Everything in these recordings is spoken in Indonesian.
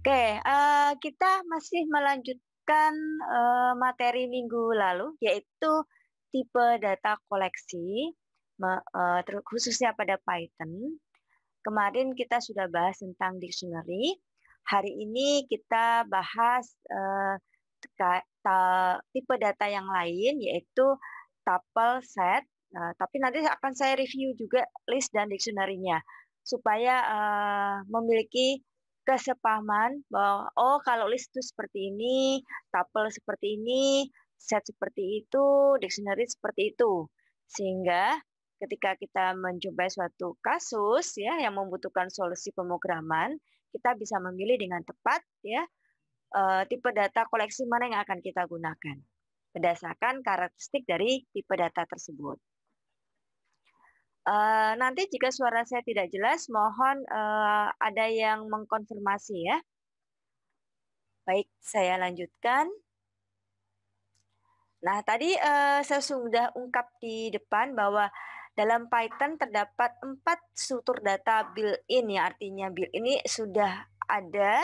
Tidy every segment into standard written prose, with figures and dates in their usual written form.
Oke, kita masih melanjutkan, materi minggu lalu, yaitu tipe data koleksi, khususnya pada Python. Kemarin kita sudah bahas tentang dictionary. Hari ini kita bahas, tipe data yang lain, yaitu tuple, set, tapi nanti akan saya review juga list dan dictionary-nya, supaya, memiliki kesepahaman bahwa, oh kalau list itu seperti ini, tuple seperti ini, set seperti itu, dictionary seperti itu. Sehingga ketika kita mencoba suatu kasus ya yang membutuhkan solusi pemrograman, kita bisa memilih dengan tepat ya, tipe data koleksi mana yang akan kita gunakan, berdasarkan karakteristik dari tipe data tersebut. Nanti jika suara saya tidak jelas, mohon ada yang mengkonfirmasi ya. Baik, saya lanjutkan. Nah, tadi saya sudah ungkap di depan bahwa dalam Python terdapat 4 struktur data built-in ya, artinya built-in ini sudah ada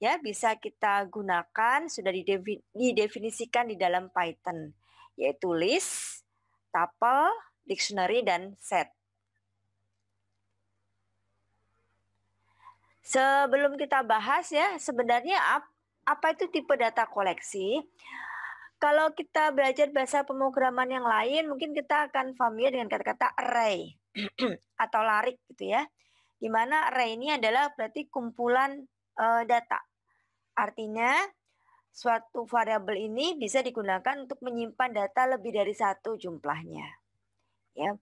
ya, bisa kita gunakan, sudah didefinisikan di dalam Python, yaitu list, tuple, dictionary, dan set. Sebelum kita bahas ya, sebenarnya apa itu tipe data koleksi? Kalau kita belajar bahasa pemrograman yang lain, mungkin kita akan familiar dengan kata-kata array atau larik gitu ya. Di mana array ini adalah berarti kumpulan data. Artinya suatu variabel ini bisa digunakan untuk menyimpan data lebih dari satu jumlahnya. Ya.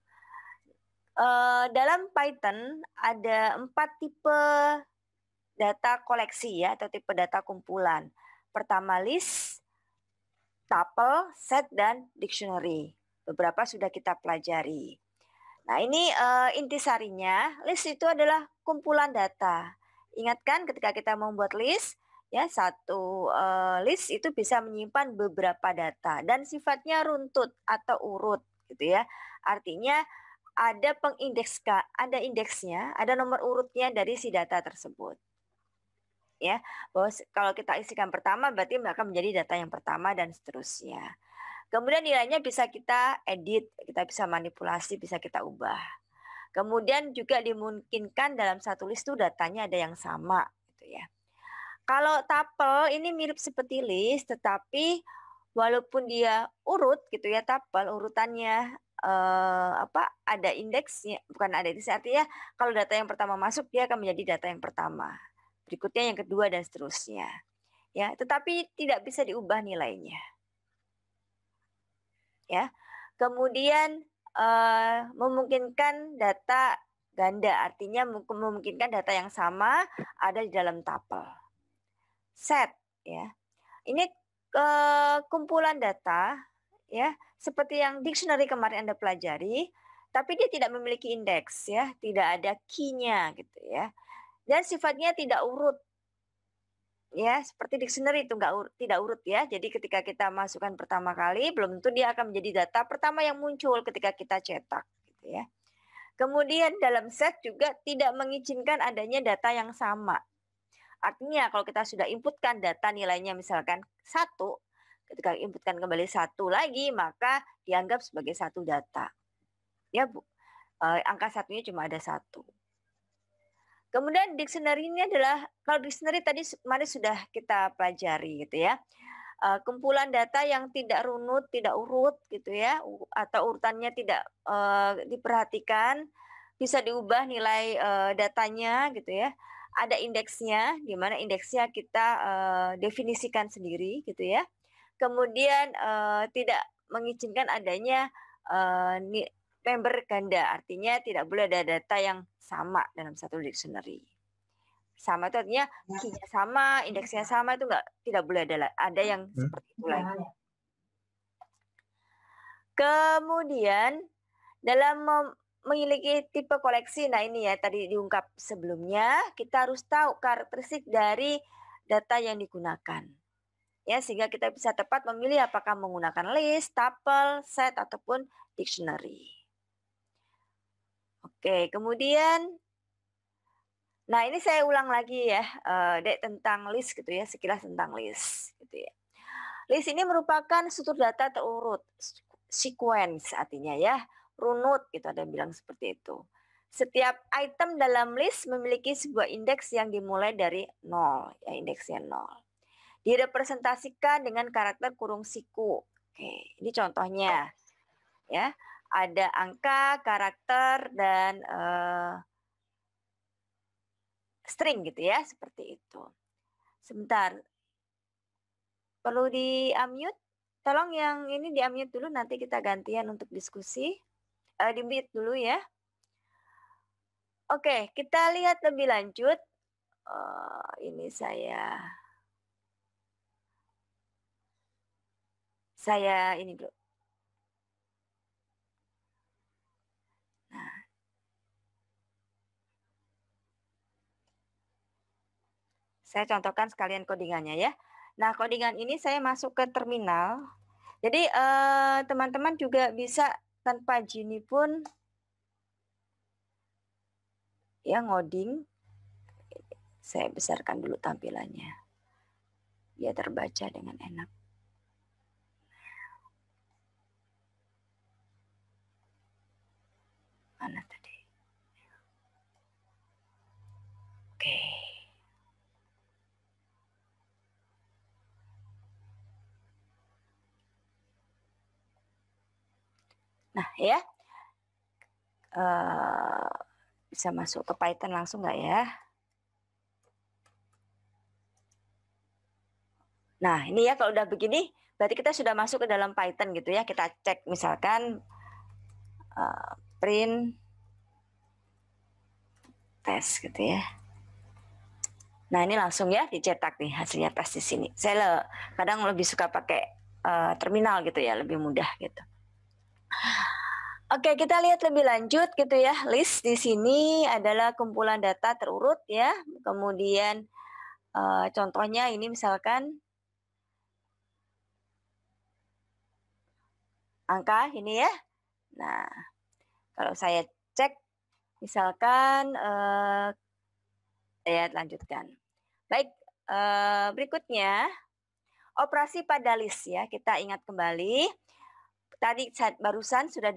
Dalam Python ada 4 tipe data koleksi ya, atau tipe data kumpulan. Pertama list, tuple, set, dan dictionary. Beberapa sudah kita pelajari. Nah, ini intisarinya, list itu adalah kumpulan data. Ingatkan ketika kita membuat list, ya satu list itu bisa menyimpan beberapa data dan sifatnya runtut atau urut gitu ya. Artinya ada ada indeksnya, ada nomor urutnya dari si data tersebut. Ya, bahwa kalau kita isikan pertama berarti akan menjadi data yang pertama dan seterusnya. Kemudian nilainya bisa kita edit, kita bisa manipulasi, bisa kita ubah. Kemudian juga dimungkinkan dalam satu list itu datanya ada yang sama gitu ya. Kalau tuple ini mirip seperti list, tetapi walaupun dia urut gitu ya, tuple urutannya ada indeksnya, bukan ada indeksnya, artinya kalau data yang pertama masuk dia akan menjadi data yang pertama. Berikutnya yang kedua dan seterusnya. Ya, tetapi tidak bisa diubah nilainya. Ya. Kemudian memungkinkan data ganda, artinya memungkinkan data yang sama ada di dalam tuple. Set ya. Ini kumpulan data ya, seperti yang dictionary kemarin Anda pelajari, tapi dia tidak memiliki indeks ya, tidak ada key-nya gitu ya. Dan sifatnya tidak urut. Ya, seperti dictionary itu tidak urut ya. Jadi ketika kita masukkan pertama kali, belum tentu dia akan menjadi data pertama yang muncul ketika kita cetak gitu ya. Kemudian dalam set juga tidak mengizinkan adanya data yang sama. Artinya kalau kita sudah inputkan data nilainya misalkan 1, ketika inputkan kembali 1 lagi, maka dianggap sebagai satu data. Ya, Bu. Angka satunya cuma ada 1. Kemudian dictionary ini adalah, kalau dictionary tadi kemarin sudah kita pelajari gitu ya. Kumpulan data yang tidak runut, tidak urut gitu ya, atau urutannya tidak diperhatikan, bisa diubah nilai datanya gitu ya. Ada indeksnya, di mana indeksnya kita definisikan sendiri gitu ya. Kemudian tidak mengizinkan adanya member ganda, artinya tidak boleh ada data yang sama dalam satu dictionary. Sama itu artinya key-nya sama, indeksnya sama, itu tidak boleh ada yang seperti itu lagi. Kemudian dalam memiliki tipe koleksi, nah ini ya tadi diungkap sebelumnya, kita harus tahu karakteristik dari data yang digunakan. Ya, sehingga kita bisa tepat memilih apakah menggunakan list, tuple, set, ataupun dictionary. Oke, kemudian Nah, ini saya ulang lagi ya, Dek, tentang list gitu ya, sekilas tentang list gitu ya. List ini merupakan struktur data terurut, sequence artinya ya, runut gitu ada yang bilang seperti itu. Setiap item dalam list memiliki sebuah indeks yang dimulai dari 0, ya indeksnya 0. Direpresentasikan dengan karakter kurung siku. Oke, ini contohnya ya. Ada angka, karakter dan string gitu ya, seperti itu. Sebentar, perlu di-unmute? Tolong yang ini di-unmute dulu, nanti kita gantian untuk diskusi. Di-mute dulu ya. Oke, kita lihat lebih lanjut. Ini saya ini dulu. Nah, saya contohkan sekalian codingannya ya. Nah, codingan ini saya masuk ke terminal. Jadi teman-teman juga bisa tanpa Gini pun ya ngoding. Saya besarkan dulu tampilannya. Biar terbaca dengan enak. Mana tadi? Oke. Nah ya, bisa masuk ke Python langsung nggak ya? Nah ini ya kalau udah begini, berarti kita sudah masuk ke dalam Python gitu ya. Kita cek misalkan print test gitu ya. Nah ini langsung ya dicetak nih hasilnya tes di sini. Saya kadang lebih suka pakai terminal gitu ya, lebih mudah gitu. Oke, kita lihat lebih lanjut gitu ya. List di sini adalah kumpulan data terurut ya. Kemudian contohnya ini misalkan angka ini ya. Nah, kalau saya cek misalkan saya lanjutkan. Baik, berikutnya operasi pada list ya. Kita ingat kembali. Tadi barusan sudah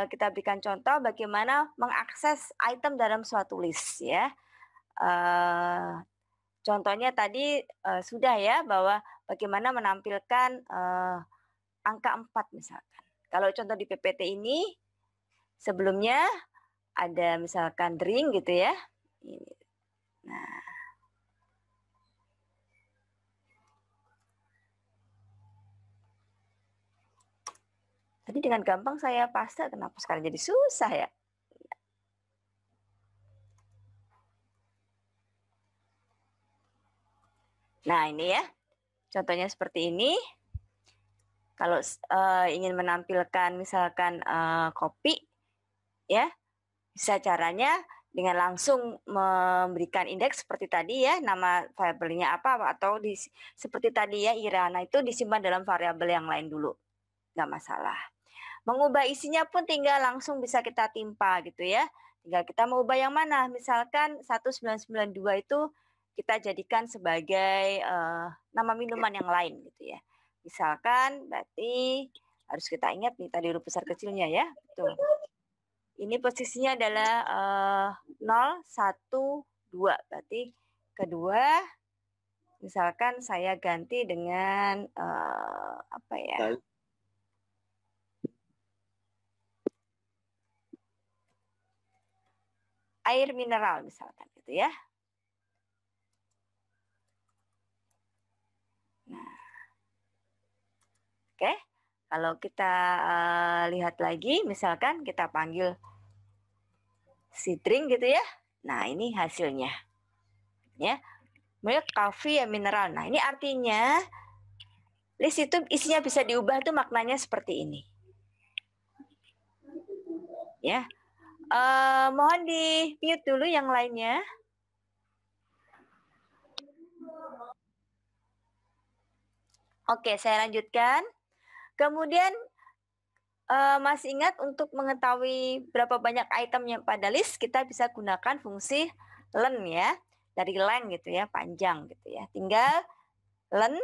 kita berikan contoh bagaimana mengakses item dalam suatu list ya. Contohnya tadi sudah ya bahwa bagaimana menampilkan angka 4 misalkan. Kalau contoh di PPT ini sebelumnya ada misalkan drink gitu ya. Nah, tadi dengan gampang saya paste, kenapa sekarang jadi susah ya? Nah ini ya, contohnya seperti ini. Kalau ingin menampilkan misalkan kopi, ya bisa caranya dengan langsung memberikan indeks seperti tadi ya, nama variabelnya apa atau seperti tadi ya Irana itu disimpan dalam variabel yang lain dulu, nggak masalah. Mengubah isinya pun tinggal langsung bisa kita timpa gitu ya. Tinggal kita mau ubah yang mana. Misalkan 1992 itu kita jadikan sebagai nama minuman yang lain gitu ya. Misalkan berarti harus kita ingat nih tadi huruf besar kecilnya ya. Betul. Ini posisinya adalah 0, 1, 2. Berarti kedua misalkan saya ganti dengan apa ya? Air mineral misalkan gitu ya. Nah. Oke. Kalau kita lihat lagi misalkan kita panggil si drink gitu ya. Nah, ini hasilnya. Ya. Milk, coffee, ya mineral. Nah, ini artinya list itu isinya bisa diubah tuh maknanya seperti ini. Ya. Mohon di mute dulu yang lainnya. Oke, saya lanjutkan. Kemudian masih ingat untuk mengetahui berapa banyak item yang pada list, kita bisa gunakan fungsi len ya, dari leng gitu ya, panjang gitu ya. Tinggal len,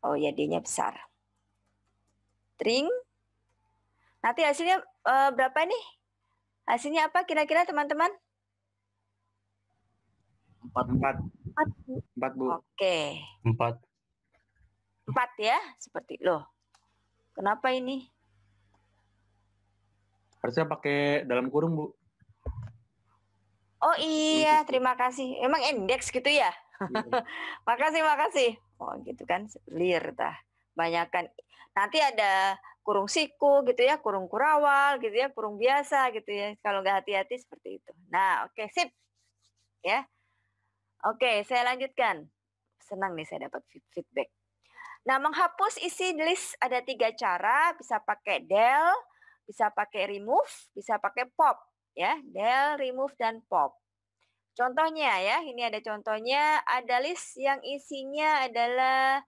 oh ya D-nya besar. Drink, nanti hasilnya berapa nih? Hasilnya apa kira-kira teman-teman? 4. 4, Bu. Oke. 4. 4 ya, seperti loh. Kenapa ini? Harusnya pakai dalam kurung, Bu. Oh iya, terima kasih. Emang indeks gitu ya? Makasih. Oh gitu kan, clear tah. Banyakan. Nanti ada kurung siku gitu ya, kurung kurawal gitu ya, kurung biasa gitu ya. Kalau nggak hati-hati seperti itu. Nah, oke, sip. Ya. Oke, saya lanjutkan. Senang nih saya dapat feedback. Nah, menghapus isi list ada 3 cara, bisa pakai del, bisa pakai remove, bisa pakai pop ya. Del, remove dan pop. Contohnya ya, ini ada contohnya, ada list yang isinya adalah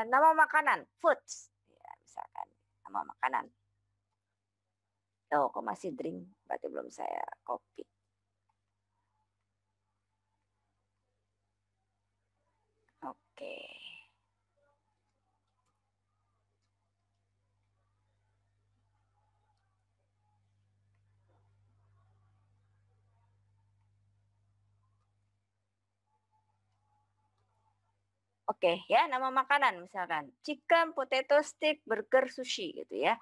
nama makanan, foods. Ya, misalkan nama makanan. Oh, kok masih drink? Berarti belum saya copy. Oke. Oke ya, nama makanan misalkan chicken, potato stick, burger, sushi gitu ya.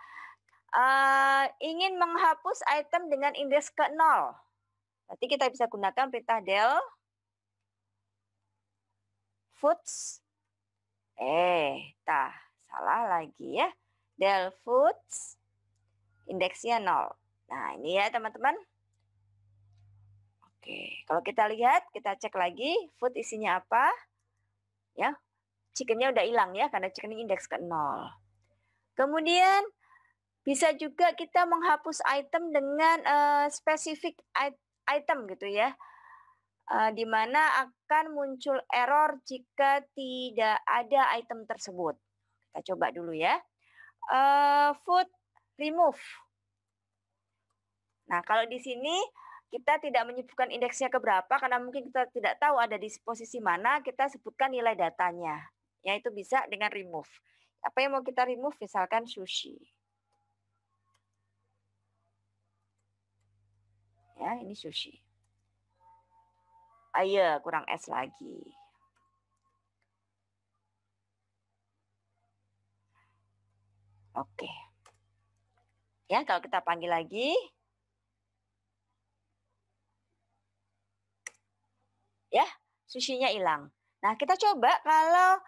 Ingin menghapus item dengan indeks ke 0. Berarti kita bisa gunakan perintah del foods. Salah lagi ya. Del foods indeksnya 0. Nah, ini ya teman-teman. Oke, kalau kita lihat, kita cek lagi food isinya apa. Ya, chickennya udah hilang ya karena chicken indeks ke 0. Kemudian bisa juga kita menghapus item dengan spesifik item gitu ya. Di mana akan muncul error jika tidak ada item tersebut. Kita coba dulu ya. Food remove. Nah, kalau di sini kita tidak menyebutkan indeksnya ke berapa karena mungkin kita tidak tahu ada di posisi mana, kita sebutkan nilai datanya. Yaitu bisa dengan remove. Apa yang mau kita remove? Misalkan sushi. Ya, ini sushi. Ayo, kurang es lagi. Oke. Ya, kalau kita panggil lagi. Ya, sushinya hilang. Nah, kita coba kalau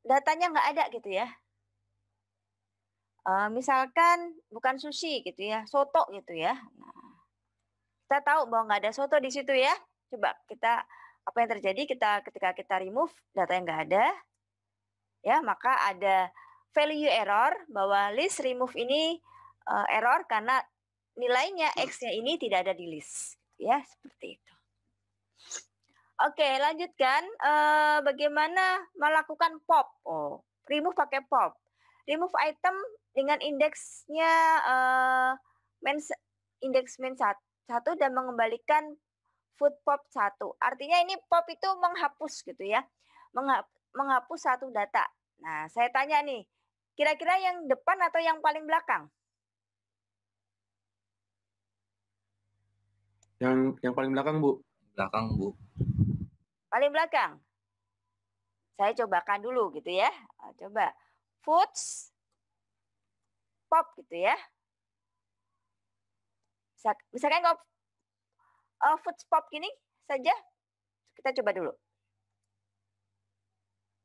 datanya nggak ada gitu ya. Misalkan bukan sushi gitu ya, soto gitu ya. Nah, kita tahu bahwa nggak ada soto di situ ya. Coba kita, apa yang terjadi ketika kita remove data yang nggak ada, ya maka ada value error bahwa list remove ini error karena nilainya X-nya ini tidak ada di list. Ya, seperti itu. Oke, lanjutkan. Bagaimana melakukan pop? Oh, remove pakai pop. Remove item dengan indeksnya indeks min 1 dan mengembalikan food pop 1. Artinya ini pop itu menghapus gitu ya. Menghapus satu data. Nah, saya tanya nih, kira-kira yang depan atau yang paling belakang? Yang paling belakang, Bu. Belakang, Bu. Paling belakang. Saya cobakan dulu gitu ya. Coba foods pop gitu ya. Misalkan kalau foods pop gini saja, kita coba dulu.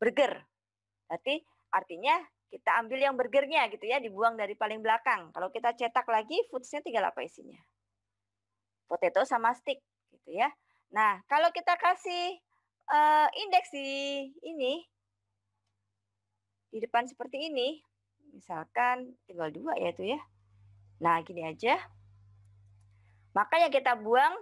Burger. Berarti artinya kita ambil yang burgernya gitu ya, dibuang dari paling belakang. Kalau kita cetak lagi, foods-nya tinggal apa isinya? Potato sama stick gitu ya. Nah, kalau kita kasih indeks di ini, di depan seperti ini, misalkan tinggal 2 ya itu ya. Nah, gini aja. Maka yang kita buang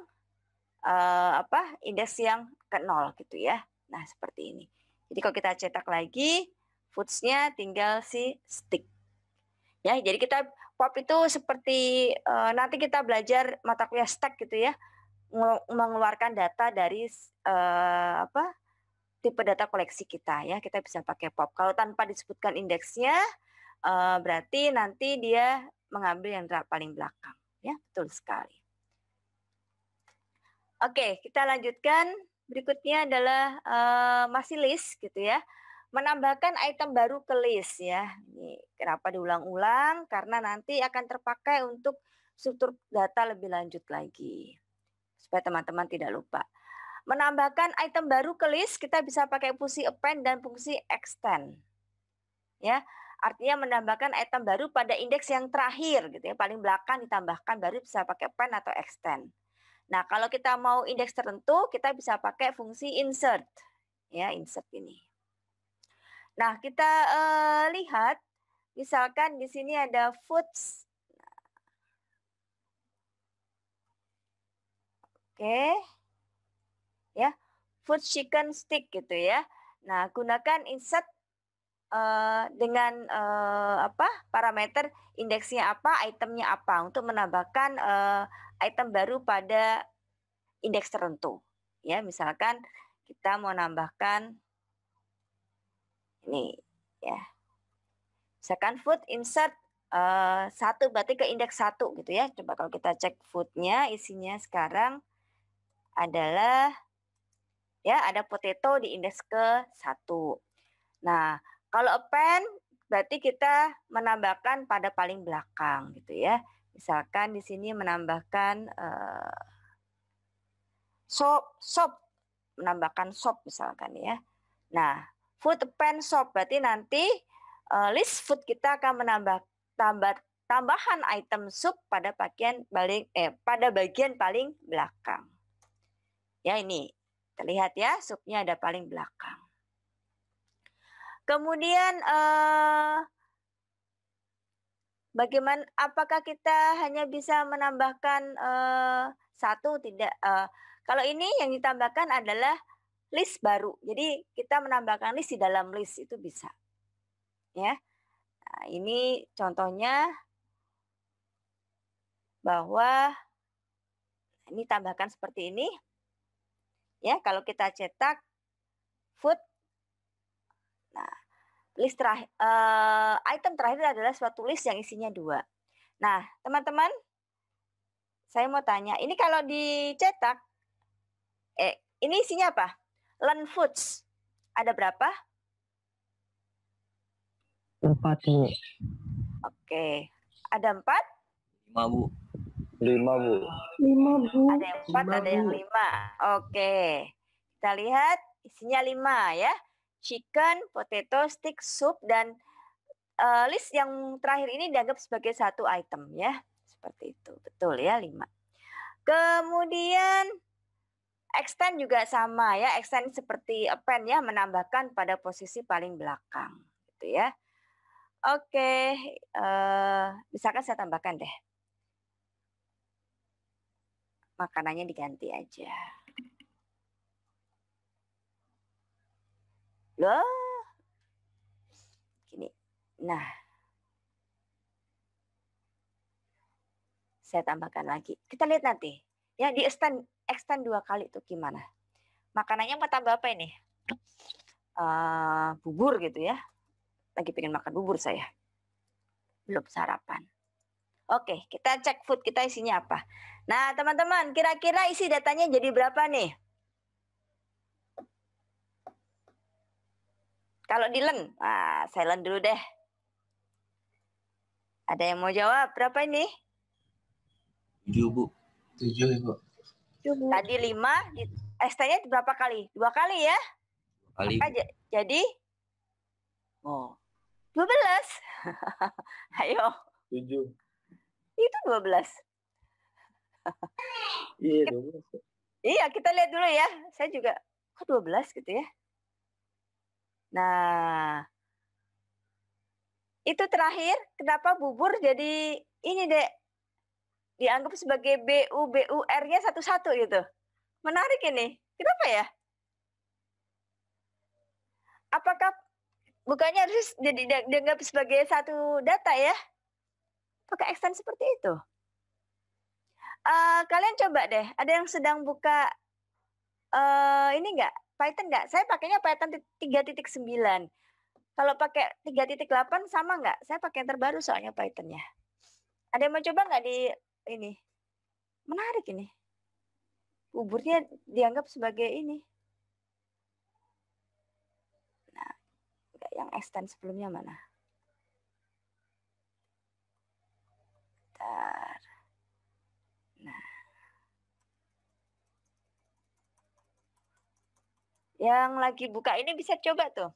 indeks yang ke 0 gitu ya. Nah, seperti ini. Jadi kalau kita cetak lagi, foods-nya tinggal si stick. Ya, jadi kita pop itu seperti nanti kita belajar mata kuliah stack gitu ya, mengeluarkan data dari tipe data koleksi kita ya, kita bisa pakai pop. Kalau tanpa disebutkan indeksnya, berarti nanti dia mengambil yang paling belakang ya, betul sekali. Oke, kita lanjutkan. Berikutnya adalah masih list gitu ya. Menambahkan item baru ke list ya. Ini kenapa diulang-ulang? Karena nanti akan terpakai untuk struktur data lebih lanjut lagi. Supaya teman-teman tidak lupa. Menambahkan item baru ke list kita bisa pakai fungsi append dan fungsi extend. Ya, artinya menambahkan item baru pada indeks yang terakhir gitu ya, paling belakang ditambahkan baru bisa pakai append atau extend. Nah, kalau kita mau indeks tertentu, kita bisa pakai fungsi insert. Ya, insert ini. Nah, kita lihat, misalkan di sini ada foods. Oke. Ya, food chicken stick gitu ya. Nah, gunakan insert dengan parameter indeksnya apa, itemnya apa untuk menambahkan item baru pada indeks tertentu. Ya, misalkan kita mau nambahkan ini ya. Misalkan food insert 1 berarti ke indeks 1 gitu ya. Coba kalau kita cek foodnya isinya sekarang adalah ya ada potato di indeks ke 1. Nah, kalau append berarti kita menambahkan pada paling belakang gitu ya. Misalkan di sini menambahkan sop, menambahkan sop misalkan ya. Nah, food append sop berarti nanti list food kita akan menambah tambahan item sup pada bagian paling belakang. Ya ini terlihat ya, supnya ada paling belakang. Kemudian bagaimana? Apakah kita hanya bisa menambahkan satu? Tidak. Kalau ini yang ditambahkan adalah list baru. Jadi kita menambahkan list di dalam list itu bisa. Ya. Nah, ini contohnya bahwa ini tambahkan seperti ini. Ya, kalau kita cetak food. Nah, list terakhir, item terakhir adalah suatu list yang isinya 2. Nah, teman-teman, saya mau tanya, ini kalau dicetak, ini isinya apa? Learn foods. Ada berapa? 4, Bu. Oke. Ada 4? 5, Bu. 5, Bu. 5, Bu. Ada yang 4, ada yang 5. Oke. Kita lihat isinya 5 ya. Chicken, potato, stick, soup, dan list yang terakhir ini dianggap sebagai satu item ya. Seperti itu. Betul ya, 5. Kemudian extend juga sama ya. Extend seperti append ya, menambahkan pada posisi paling belakang gitu ya. Oke, misalkan saya tambahkan deh. Makanannya diganti aja. Loh. Gini. Nah. Saya tambahkan lagi. Kita lihat nanti. Ya, di extend 2 kali tuh gimana. Makanannya mau tambah apa ini? Bubur gitu ya. Lagi pengen makan bubur saya. Belum sarapan. Oke, kita cek food kita isinya apa. Nah, teman-teman, kira-kira isi datanya jadi berapa nih? Kalau di learn, saya learn dulu deh. Ada yang mau jawab? Berapa ini? 7, Bu. 7, Bu. Tadi 5, ST-nya berapa kali? 2 kali ya? Kali. Maka jadi 12. Ayo. 7. Itu 12. Iya, 12. Iya, kita lihat dulu ya. Saya juga, kok 12 gitu ya. Nah, itu terakhir, kenapa bubur jadi ini, Dek? Dianggap sebagai BUR-nya satu-satu gitu. Menarik ini. Kenapa ya? Apakah bukannya harus dianggap sebagai satu data ya? pakai extend seperti itu. Kalian coba deh, ada yang sedang buka ini enggak, Python enggak? Saya pakainya Python 3.9. Kalau pakai 3.8 sama enggak? Saya pakai yang terbaru soalnya Python-nya. Ada yang mau coba enggak di ini? Menarik ini. Buburnya dianggap sebagai ini. Nah, enggak, yang extend sebelumnya mana? Bentar. Nah. Yang lagi buka ini bisa coba tuh.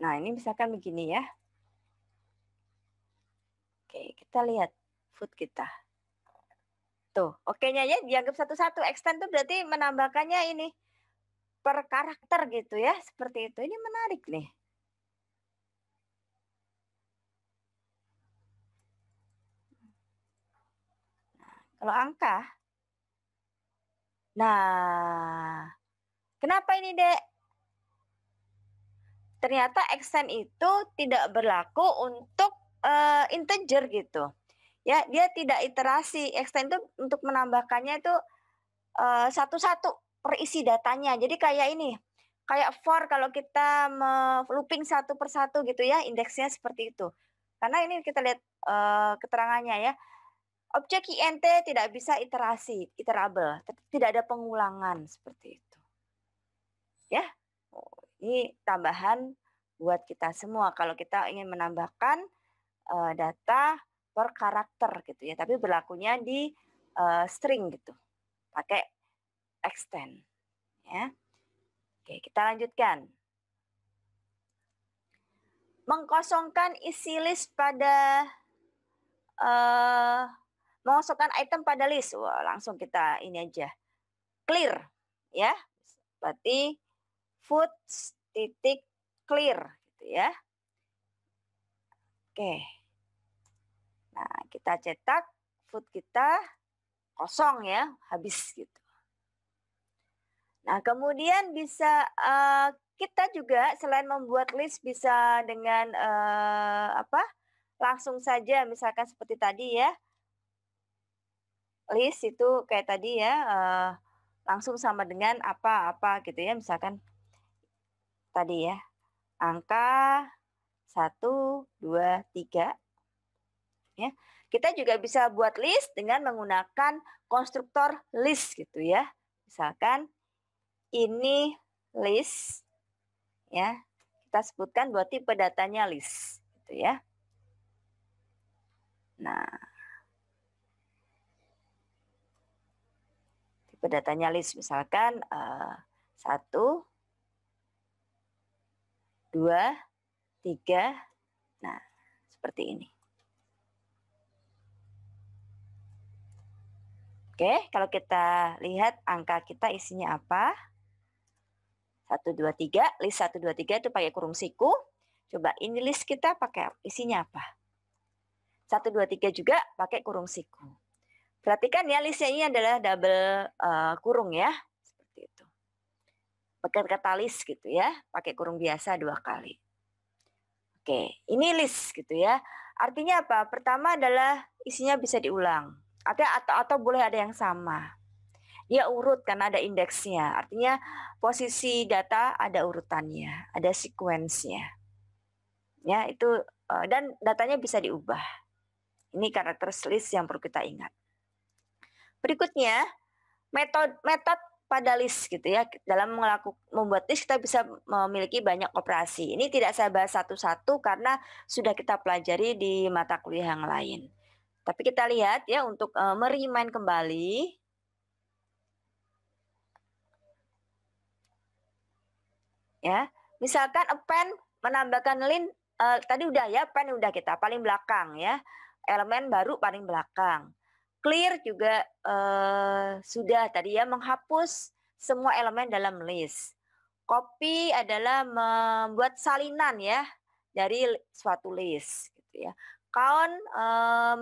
Nah, ini misalkan begini ya. Oke, kita lihat food kita. Tuh, oke-nya ya dianggap satu-satu. Extend tuh berarti menambahkannya ini per karakter gitu ya, seperti itu. Ini menarik nih. Nah, kalau angka. Nah, kenapa ini, Dek? Ternyata extend itu tidak berlaku untuk integer gitu. Ya, dia tidak iterasi. Extend itu untuk menambahkannya itu satu-satu per isi datanya. Jadi kayak ini, kayak for kalau kita looping satu persatu gitu ya, indeksnya seperti itu. Karena ini kita lihat keterangannya ya. Objek int tidak bisa iterasi, iterable, tidak ada pengulangan seperti itu. Ya, ini tambahan buat kita semua kalau kita ingin menambahkan data per karakter gitu ya, tapi berlakunya di string gitu, pakai extend. Ya. Oke, kita lanjutkan. Mengkosongkan isi list pada mengkosongkan item pada list. Wah, langsung kita ini aja. Clear ya. Berarti food titik clear gitu ya. Oke. Nah, kita cetak food kita kosong ya, habis gitu. Nah, kemudian bisa kita juga selain membuat list bisa dengan langsung saja misalkan seperti tadi ya. List itu kayak tadi ya langsung sama dengan apa-apa gitu ya, misalkan tadi ya. Angka 1 2 3 ya. Kita juga bisa buat list dengan menggunakan konstruktor list gitu ya. Misalkan ini list ya, kita sebutkan bahwa tipe datanya list gitu ya. Nah, tipe datanya list misalkan 1 2 3. Nah, seperti ini. Oke, kalau kita lihat angka kita isinya apa? 1 2 3, list 1 2 3 itu pakai kurung siku. Coba ini list kita pakai isinya apa? 1 2 3 juga pakai kurung siku. Perhatikan ya listnya ini adalah double kurung ya, seperti itu. Pakai kata list gitu ya, pakai kurung biasa 2 kali. Oke, ini list gitu ya. Artinya apa? Pertama adalah isinya bisa diulang. Atau boleh ada yang sama. Dia urut karena ada indeksnya. Artinya posisi data ada urutannya, ada sequence-nya. Ya, itu dan datanya bisa diubah. Ini karakter list yang perlu kita ingat. Berikutnya, metode pada list gitu ya. Dalam membuat list kita bisa memiliki banyak operasi. Ini tidak saya bahas satu-satu karena sudah kita pelajari di mata kuliah yang lain. Tapi kita lihat ya untuk merimain kembali. Ya, misalkan append menambahkan link tadi udah ya, append udah kita paling belakang ya. Elemen baru paling belakang. Clear juga sudah tadi ya, menghapus semua elemen dalam list. Copy adalah membuat salinan ya dari suatu list gitu ya. Count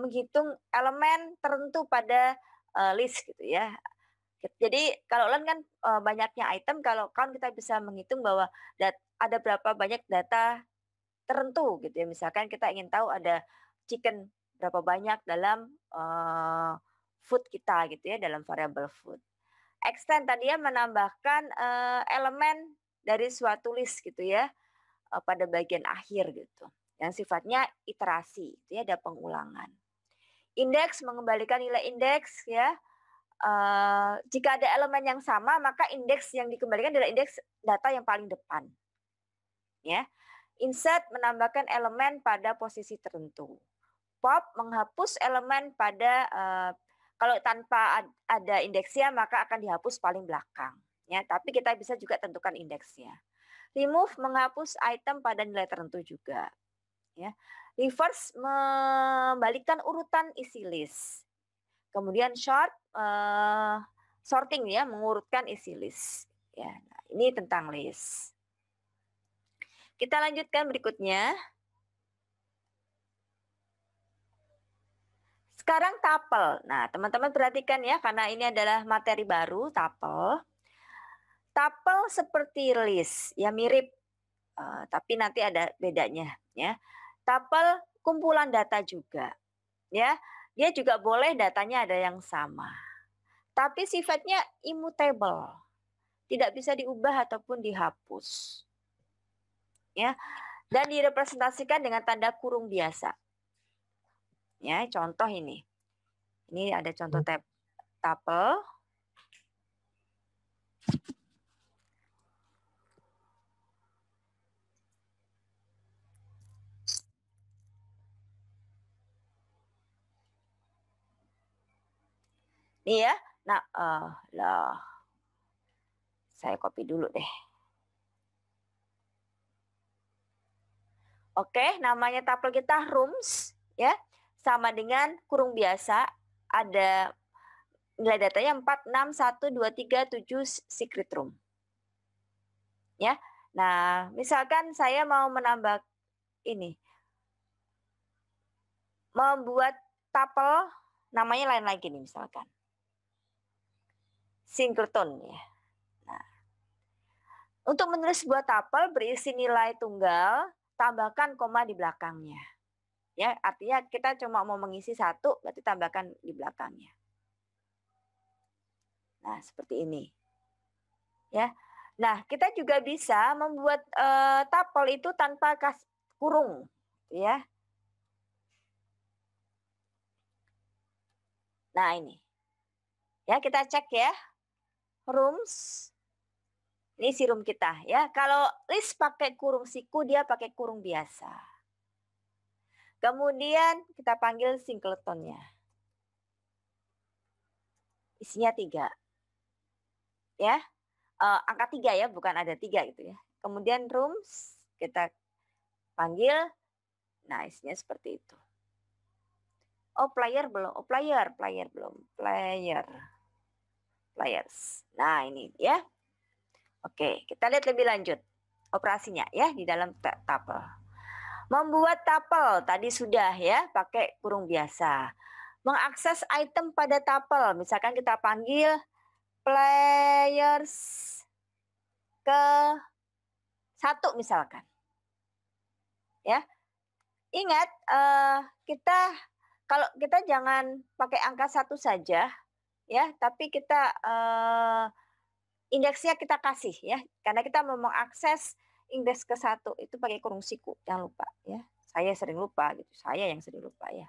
menghitung elemen tertentu pada list gitu ya. Jadi kalau LAN kan banyaknya item, kalau count kita bisa menghitung bahwa ada berapa banyak data tertentu gitu ya. Misalkan kita ingin tahu ada chicken berapa banyak dalam food kita gitu ya, dalam variable food. Extend tadi ya menambahkan elemen dari suatu list gitu ya pada bagian akhir gitu. Yang sifatnya iterasi, itu ya ada pengulangan. Indeks mengembalikan nilai indeks ya. Jika ada elemen yang sama, maka indeks yang dikembalikan adalah indeks data yang paling depan. Ya. Insert menambahkan elemen pada posisi tertentu. Pop menghapus elemen pada kalau tanpa ada indeksnya maka akan dihapus paling belakang. Ya, tapi kita bisa juga tentukan indeksnya. Remove menghapus item pada nilai tertentu juga. Ya. Reverse membalikkan urutan isi list. Kemudian sorting ya, mengurutkan isi list. Ya, nah, ini tentang list. Kita lanjutkan berikutnya. Sekarang tuple. Nah, teman-teman perhatikan ya, karena ini adalah materi baru, tuple. Tuple seperti list, ya mirip, tapi nanti ada bedanya. Ya. Tuple kumpulan data juga. Ya, dia juga boleh datanya ada yang sama. Tapi sifatnya immutable. Tidak bisa diubah ataupun dihapus. Ya. Dan direpresentasikan dengan tanda kurung biasa. Ya, contoh ini. Ini ada contoh tuple. Nih ya. Nah, saya copy dulu deh. Oke, namanya tuple kita rooms ya. Sama dengan kurung biasa, ada nilai datanya 4, 6, 1, 2, 3, 7 secret room. Ya. Nah, misalkan saya mau menambah ini. Membuat tuple namanya lain lagi nih misalkan. Singleton ya. Nah, untuk menulis sebuah tuple berisi nilai tunggal, tambahkan koma di belakangnya. Ya, artinya kita cuma mau mengisi satu, berarti tambahkan di belakangnya. Nah, seperti ini. Ya. Nah, kita juga bisa membuat tuple itu tanpa kurung, ya. Nah, ini. Ya, kita cek ya. Rooms. Ini isi room kita ya. Kalau list pakai kurung siku, dia pakai kurung biasa. Kemudian kita panggil singletonnya. Isinya 3. Ya. Angka 3 ya, bukan ada 3 gitu ya. Kemudian rooms kita panggil. Nah, isinya seperti itu. Oh, player belum. Oh, player belum. Players. Nah, ini ya. Oke, kita lihat lebih lanjut operasinya ya di dalam tuple. Membuat tuple tadi sudah ya, pakai kurung biasa. Mengakses item pada tuple, misalkan kita panggil players ke 1 misalkan. Ya. Ingat kalau kita jangan pakai angka 1 saja ya, tapi kita indeksnya kita kasih ya, karena kita mau mengakses indeks ke 1 itu pakai kurung siku, jangan lupa ya. Saya sering lupa gitu, saya yang sering lupa ya.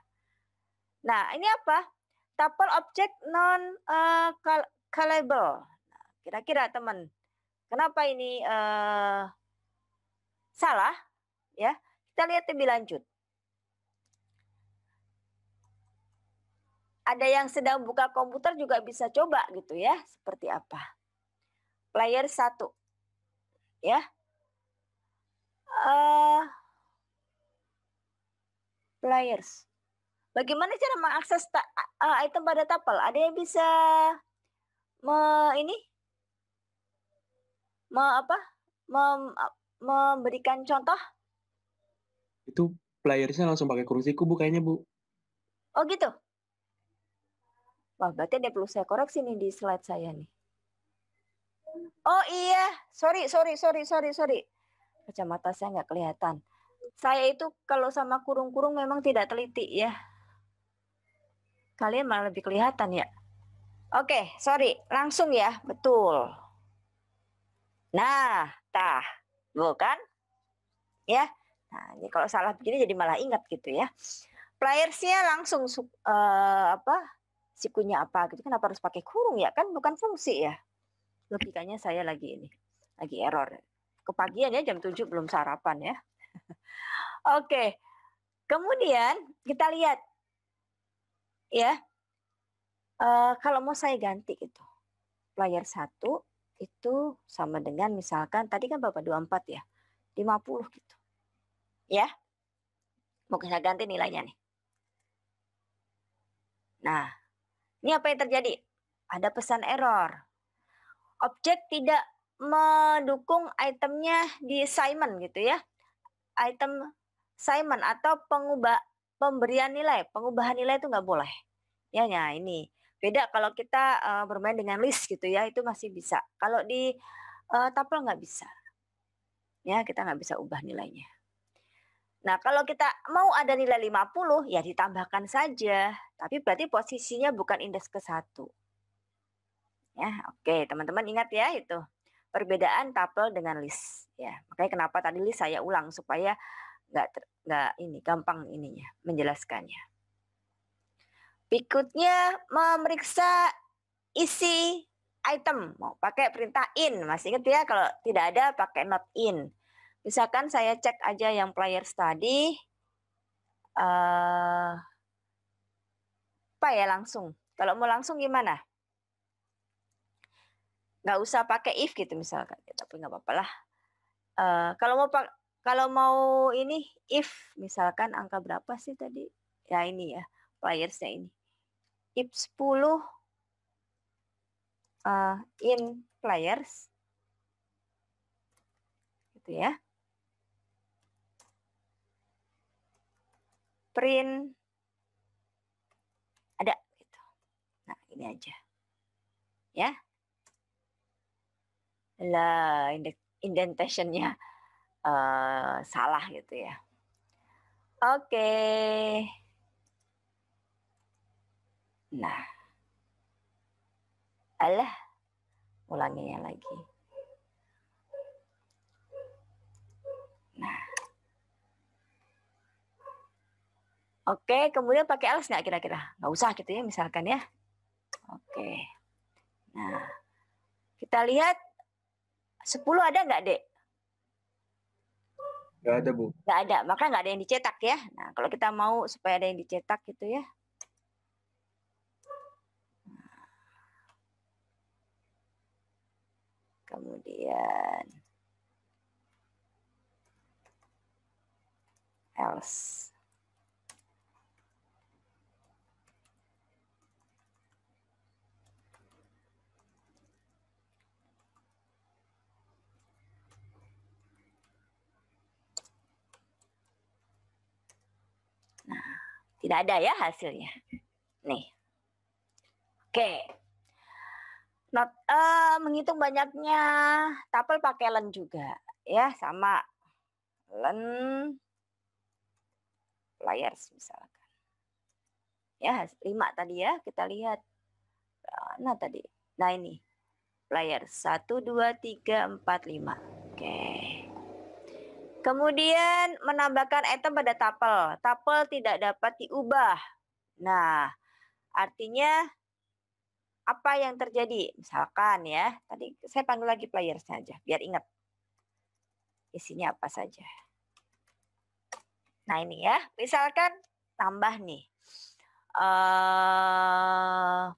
Nah, ini apa? Tuple object non callable. Nah, kira-kira teman, kenapa ini salah? Ya, kita lihat lebih lanjut. Ada yang sedang buka komputer juga bisa coba gitu ya, seperti apa? Player 1. Ya. Players. Bagaimana cara mengakses item pada tuple? Ada yang bisa memberikan contoh? Itu playersnya langsung pakai kurung siku Bu kayaknya Bu. Oh gitu. Wah, berarti ada perlu saya koreksi nih di slide saya nih. Oh iya, sorry. Kacamata saya nggak kelihatan. Saya itu kalau sama kurung-kurung memang tidak teliti ya. Kalian malah lebih kelihatan ya. Oke, sorry. Langsung ya, betul. Nah, bukan? Ya. Nah, ini kalau salah begini jadi malah ingat gitu ya. Pliers-nya langsung sikunya apa gitu. Kenapa harus pakai kurung ya? Kan bukan fungsi ya. Logikanya saya lagi error. Kepagian ya, jam 7 belum sarapan ya. Oke. Kemudian kita lihat ya. Kalau mau saya ganti gitu. Player 1 itu sama dengan misalkan tadi kan Bapak 24 ya. 50 gitu. Ya. Mau saya ganti nilainya nih. Nah, ini apa yang terjadi? Ada pesan error. Objek tidak mendukung itemnya di assignment gitu ya. Item assignment atau pemberian nilai. Pengubahan nilai itu nggak boleh. Ya, ini. Beda kalau kita bermain dengan list gitu ya, itu masih bisa. Kalau di tuple nggak bisa. Ya, kita nggak bisa ubah nilainya. Nah, kalau kita mau ada nilai 50, ya ditambahkan saja. Tapi berarti posisinya bukan indeks ke-1. Ya, oke, teman-teman ingat ya itu. Perbedaan tuple dengan list. Ya, makanya kenapa tadi list saya ulang supaya gampang ininya menjelaskannya. Berikutnya memeriksa isi item. Mau pakai perintah in. Masih ingat ya, kalau tidak ada pakai not in. Misalkan saya cek aja yang players tadi. Apa ya langsung. Kalau mau langsung gimana? Nggak usah pakai if gitu misalkan. Tapi nggak apa-apa lah. Kalau mau ini if misalkan angka berapa sih tadi? Ya ini ya, playersnya ini. If 10 in players gitu ya. Print ada gitu. Nah, ini aja. Ya. Lah, indentation-nya salah gitu ya. Oke. Nah. Alah, ulanginya lagi. Nah. Oke, kemudian pakai else nggak kira-kira? Nggak usah gitu ya misalkan ya. Oke. Nah, kita lihat 10 ada nggak, Dek? Nggak ada, Bu. Nggak ada, maka nggak ada yang dicetak ya. Nah, kalau kita mau supaya ada yang dicetak gitu ya. Kemudian else. Nah, tidak ada ya hasilnya. Nih. Oke. Menghitung banyaknya tuple pakai len juga. Ya, sama. Len players misalkan. Ya, 5 tadi ya. Kita lihat. Nah, tadi. Nah, ini. Players. 1, 2, 3, 4, 5. Oke. Kemudian menambahkan item pada tuple. Tuple tidak dapat diubah. Nah, artinya apa yang terjadi? Misalkan ya, tadi saya panggil lagi playersnya aja, biar ingat. Isinya apa saja. Nah ini ya, misalkan tambah nih.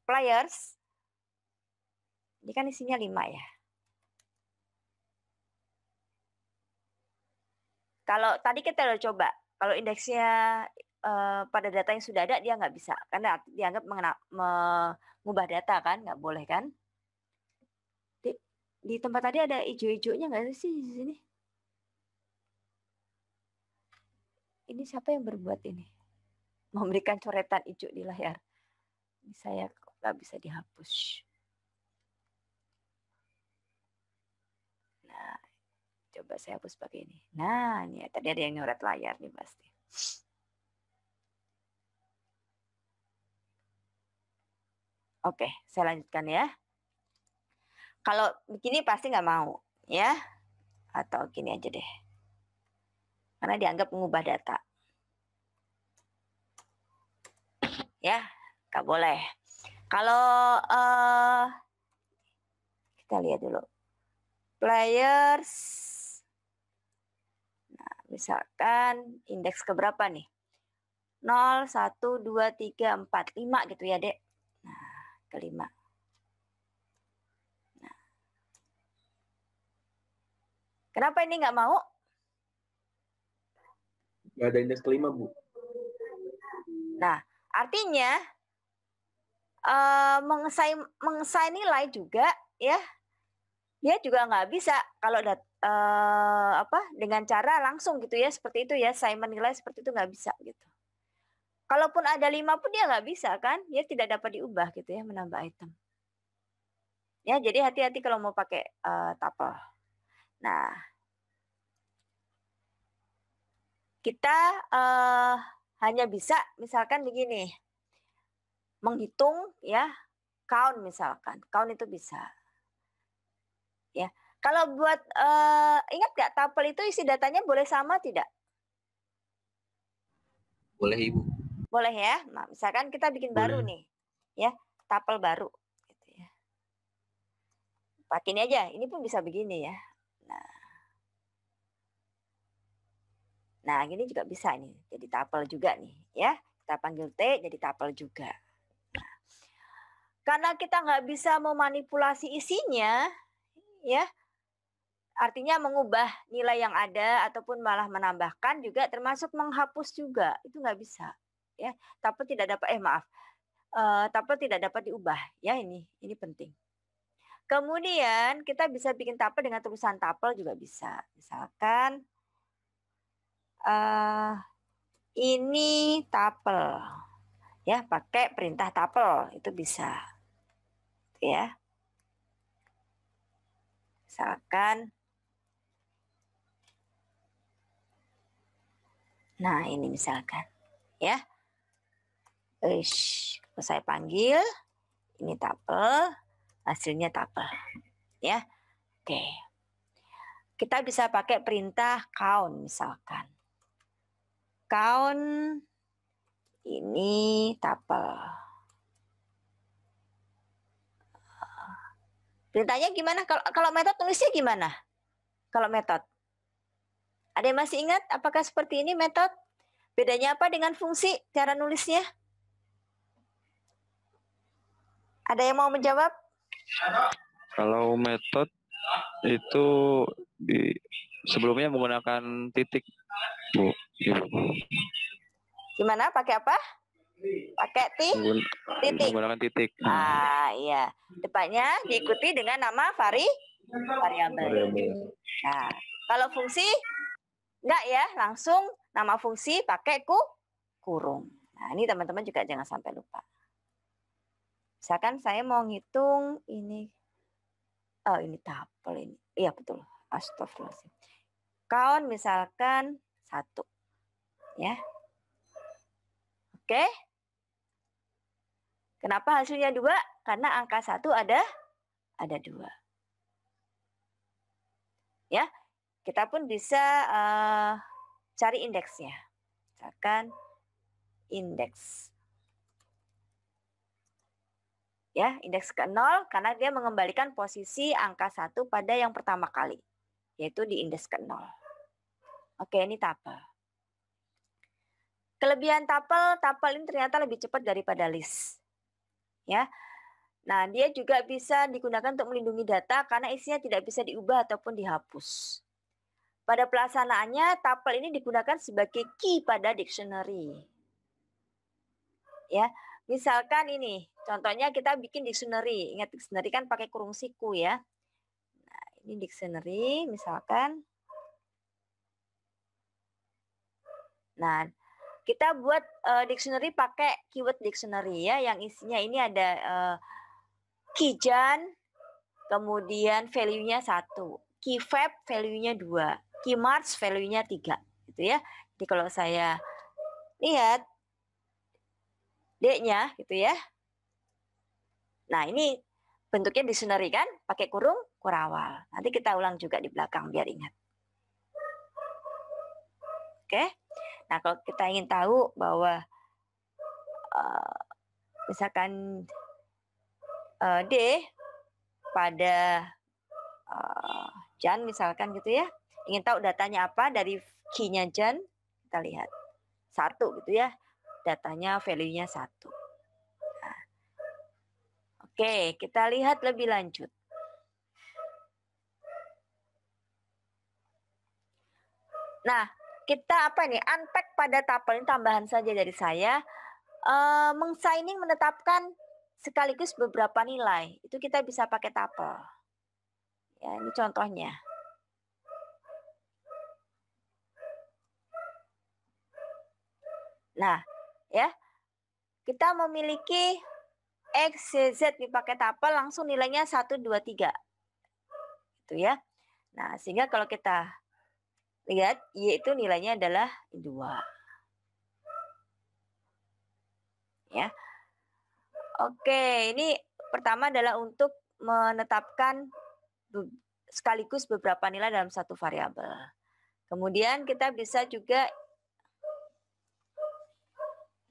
Players. Ini kan isinya 5 ya. Kalau tadi kita udah coba, kalau indeksnya pada data yang sudah ada dia nggak bisa, karena dianggap mengubah data kan, nggak boleh kan? Di tempat tadi ada hijau-hijaunya nggak sih di sini? Ini siapa yang berbuat ini? Memberikan coretan hijau di layar. Ini saya nggak bisa dihapus. Nah, coba saya hapus pakai ini. Nah, ini tadi ada yang nyoret layar nih pasti. Oke, saya lanjutkan ya. Kalau begini pasti nggak mau, ya. Atau gini aja deh. Karena dianggap mengubah data. Ya, nggak boleh. Kalau kita lihat dulu. Players. Nah, misalkan indeks keberapa nih? 0, 1, 2, 3, 4, 5 gitu ya, Dek. Nah, kelima. Nah. Kenapa ini nggak mau? Nggak ada indeks kelima, Bu. Nah, artinya mengassign nilai juga ya, dia juga nggak bisa kalau dengan cara langsung gitu ya, seperti itu ya, assignment nilai seperti itu nggak bisa gitu. Kalaupun ada 5 pun dia nggak bisa kan, dia tidak dapat diubah gitu ya, menambah item. Ya, jadi hati-hati kalau mau pakai tuple. Nah, kita hanya bisa misalkan begini, menghitung ya, count misalkan, count itu bisa. Ya, kalau buat ingat nggak tuple itu isi datanya boleh sama tidak? Boleh, Ibu. Boleh ya. Nah, misalkan kita bikin baru nih, ya, tuple baru. Gitu ya. Pakai ini aja, ini pun bisa begini ya. Nah, gini juga bisa nih, jadi tuple juga nih, ya. Kita panggil T, jadi tuple juga. Nah, karena kita nggak bisa memanipulasi isinya, ya, artinya mengubah nilai yang ada ataupun malah menambahkan juga termasuk menghapus juga, itu nggak bisa, ya. Tuple tidak dapat, tuple tidak dapat diubah, ya, ini penting. Kemudian kita bisa bikin tuple dengan tulisan tuple juga bisa, misalkan ini tuple, ya, pakai perintah tuple itu bisa, ya. Misalkan, nah ini misalkan, ya, saya panggil ini tuple, hasilnya tuple, ya, oke. Kita bisa pakai perintah count misalkan. Count ini tuple. Perintahnya gimana? Kalau metode tulisnya gimana? Kalau metode. Ada yang masih ingat apakah seperti ini metode? Bedanya apa dengan fungsi cara nulisnya? Ada yang mau menjawab? Kalau metode itu sebelumnya menggunakan titik, Bu. Gimana? Pakai apa? Pakai titik. Menggunakan titik. Iya. Depannya diikuti dengan nama variabel. Nah, kalau fungsi enggak ya, langsung nama fungsi pakai kurung. Nah, ini teman-teman juga jangan sampai lupa. Misalkan saya mau ngitung ini. Oh, ini tuple ini. Iya, betul. Astagfirullahaladzim. Count misalkan 1. Ya. Oke. Kenapa hasilnya 2? Karena angka 1 ada 2. Ya. Kita pun bisa cari indeksnya. Misalkan indeks. Ya, indeks ke 0 karena dia mengembalikan posisi angka 1 pada yang pertama kali, yaitu di indeks ke 0. Oke, ini tuple. Kelebihan tuple ini ternyata lebih cepat daripada list. Ya. Nah, dia juga bisa digunakan untuk melindungi data karena isinya tidak bisa diubah ataupun dihapus. Pada pelaksanaannya, tuple ini digunakan sebagai key pada dictionary. Ya. Misalkan ini, contohnya kita bikin dictionary. Ingat dictionary kan pakai kurung siku ya. Nah, ini dictionary misalkan. Nah, kita buat dictionary pakai keyword dictionary ya, yang isinya ini ada keyjan, kemudian value-nya 1, key fab value-nya 2, key march value-nya 3, gitu ya. Jadi kalau saya lihat D-nya gitu ya. Nah, ini bentuknya dictionary kan, pakai kurung kurawal. Nanti kita ulang juga di belakang biar ingat. Oke. Nah, kalau kita ingin tahu bahwa misalkan D pada Jan misalkan gitu ya, ingin tahu datanya apa dari key-nya Jan, kita lihat 1 gitu ya, datanya value-nya 1. Nah, oke, kita lihat lebih lanjut. Nah, kita apa nih, unpack pada tuple, ini tambahan saja dari saya, meng-signing menetapkan sekaligus beberapa nilai, itu kita bisa pakai tuple. Ya, ini contohnya. Nah, ya, kita memiliki X, Y, Z dipakai tuple langsung nilainya 1, 2, 3. Gitu ya. Nah, sehingga kalau kita lihat Y itu nilainya adalah 2. Ya. Oke, ini pertama adalah untuk menetapkan sekaligus beberapa nilai dalam satu variabel. Kemudian kita bisa juga,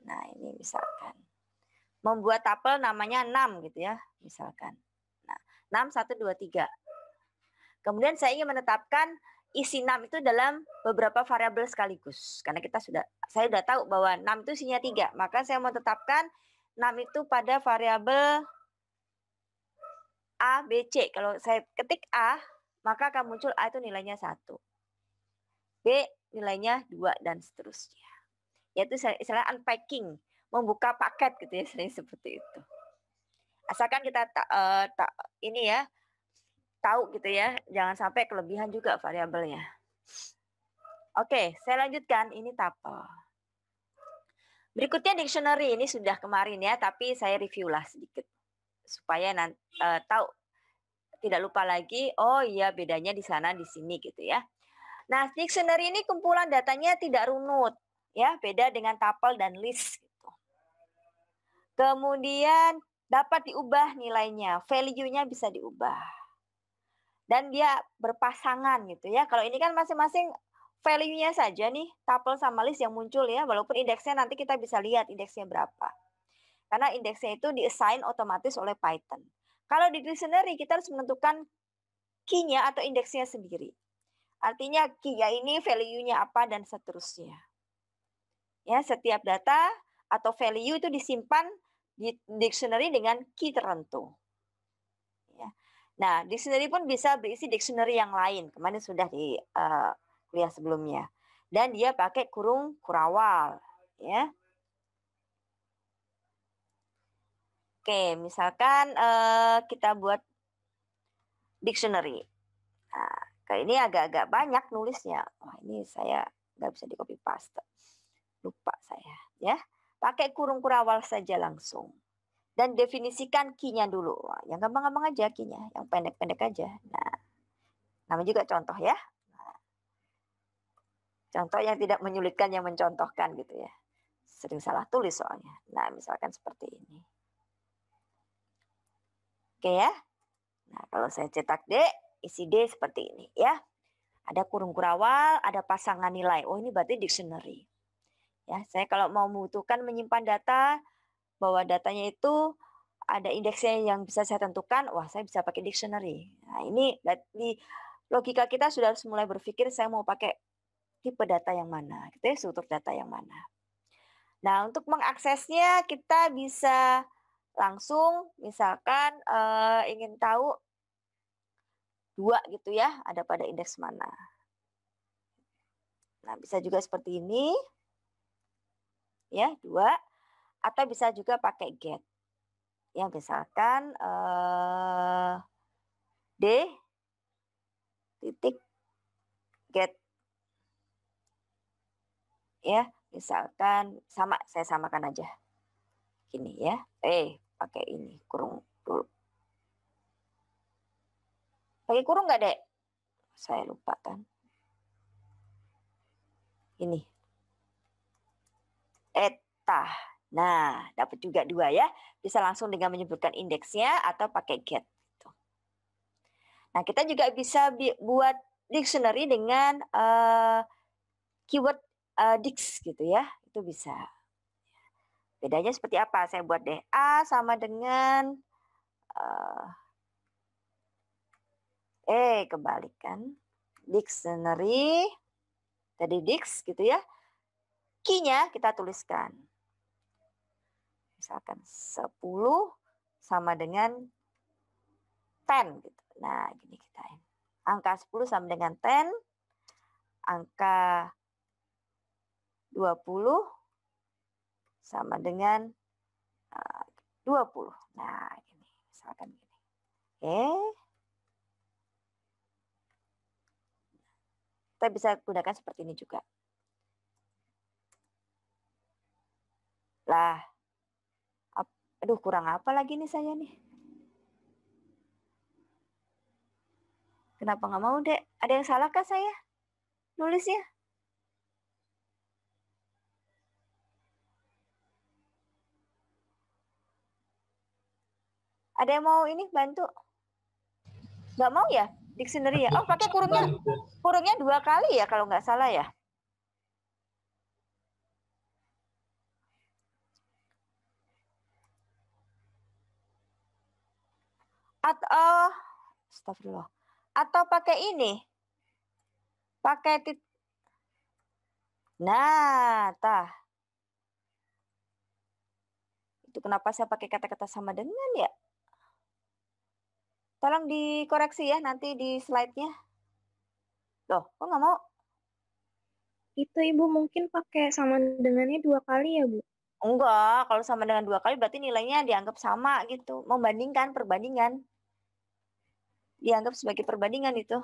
nah ini misalkan, membuat tuple namanya 6 gitu ya, misalkan. Nah, 6, 1, 2, 3. Kemudian saya ingin menetapkan isi 6 itu dalam beberapa variabel sekaligus. Karena saya sudah tahu bahwa 6 itu isinya 3. Maka saya mau tetapkan 6 itu pada variabel A, B, C. Kalau saya ketik A, maka akan muncul A itu nilainya 1. B nilainya 2 dan seterusnya. Yaitu istilah unpacking, membuka paket gitu ya, sering seperti itu. Asalkan kita ini ya, tahu gitu ya, jangan sampai kelebihan juga variabelnya. Oke, saya lanjutkan, ini tuple. Berikutnya dictionary, ini sudah kemarin ya, tapi saya review lah sedikit supaya nanti tahu, tidak lupa lagi, oh iya bedanya di sana di sini gitu ya. Nah, dictionary ini kumpulan datanya tidak runut ya, beda dengan tuple dan list gitu. Kemudian dapat diubah nilainya, value-nya bisa diubah. Dan dia berpasangan gitu ya. Kalau ini kan masing-masing value-nya saja nih, tuple sama list yang muncul ya, walaupun indeksnya nanti kita bisa lihat indeksnya berapa. Karena indeksnya itu di-assign otomatis oleh Python. Kalau di dictionary kita harus menentukan key-nya atau indeksnya sendiri. Artinya key-nya ini value-nya apa dan seterusnya. Ya, setiap data atau value itu disimpan di dictionary dengan key tertentu. Ya. Nah, dictionary pun bisa berisi dictionary yang lain. Kemarin sudah di kuliah sebelumnya. Dan dia pakai kurung kurawal. Ya. Oke, misalkan kita buat dictionary. Nah, kayak ini agak-agak banyak nulisnya. Wah, ini saya nggak bisa di copy paste. Lupa saya. Ya, pakai kurung kurawal saja langsung. Dan definisikan key-nya dulu. Wah, yang gampang-gampang aja key-nya, yang pendek-pendek aja. Nah, namanya juga contoh ya. Nah, contoh yang tidak menyulitkan, yang mencontohkan gitu ya. Sering salah tulis soalnya. Nah, misalkan seperti ini. Oke ya. Nah, kalau saya cetak D, isi D seperti ini ya. Ada kurung kurawal, ada pasangan nilai. Oh, ini berarti dictionary. Ya, saya kalau mau membutuhkan menyimpan data, bahwa datanya itu ada indeksnya yang bisa saya tentukan, wah saya bisa pakai dictionary. Nah, ini di logika kita sudah harus mulai berpikir saya mau pakai tipe data yang mana, gitu ya, struktur data yang mana. Nah, untuk mengaksesnya kita bisa langsung misalkan ingin tahu 2 gitu ya, ada pada indeks mana. Nah, bisa juga seperti ini. Ya, 2. Atau bisa juga pakai get. Ya, misalkan D titik get. Ya, Misalkan sama, saya samakan aja. Gini ya. Pakai ini kurung dulu. Pakai kurung nggak, Dek? Saya lupa kan. Ini. Eta. Nah, dapat juga 2 ya. Bisa langsung dengan menyebutkan indeksnya atau pakai get. Nah, kita juga bisa buat dictionary dengan keyword dix gitu ya. Itu bisa. Bedanya seperti apa? Saya buat deh. A sama dengan kebalikan. Dictionary. Tadi dix gitu ya. Key-nya kita tuliskan. Misalkan 10 sama dengan 10 gitu. Nah, gini kita. Angka 10 sama dengan 10. Angka 20 sama dengan 20. Nah, gini. Misalkan gini. Kita bisa gunakan seperti ini juga. Lah. Aduh, kurang apa lagi nih saya nih? Kenapa nggak mau, Dek? Ada yang salah kah saya? Nulisnya? Ada yang mau ini bantu? Nggak mau ya? Dictionary ya? Oh, pakai kurungnya 2 kali ya kalau nggak salah ya? Atau astagfirullah. Atau pakai ini. Pakai Nah, itu kenapa saya pakai kata-kata sama dengan ya? Tolong dikoreksi ya nanti di slide-nya. Loh, kok nggak mau? Itu Ibu mungkin pakai sama dengannya 2 kali ya, Bu? Enggak, kalau sama dengan 2 kali berarti nilainya dianggap sama gitu. Membandingkan, perbandingan. Dianggap sebagai perbandingan itu.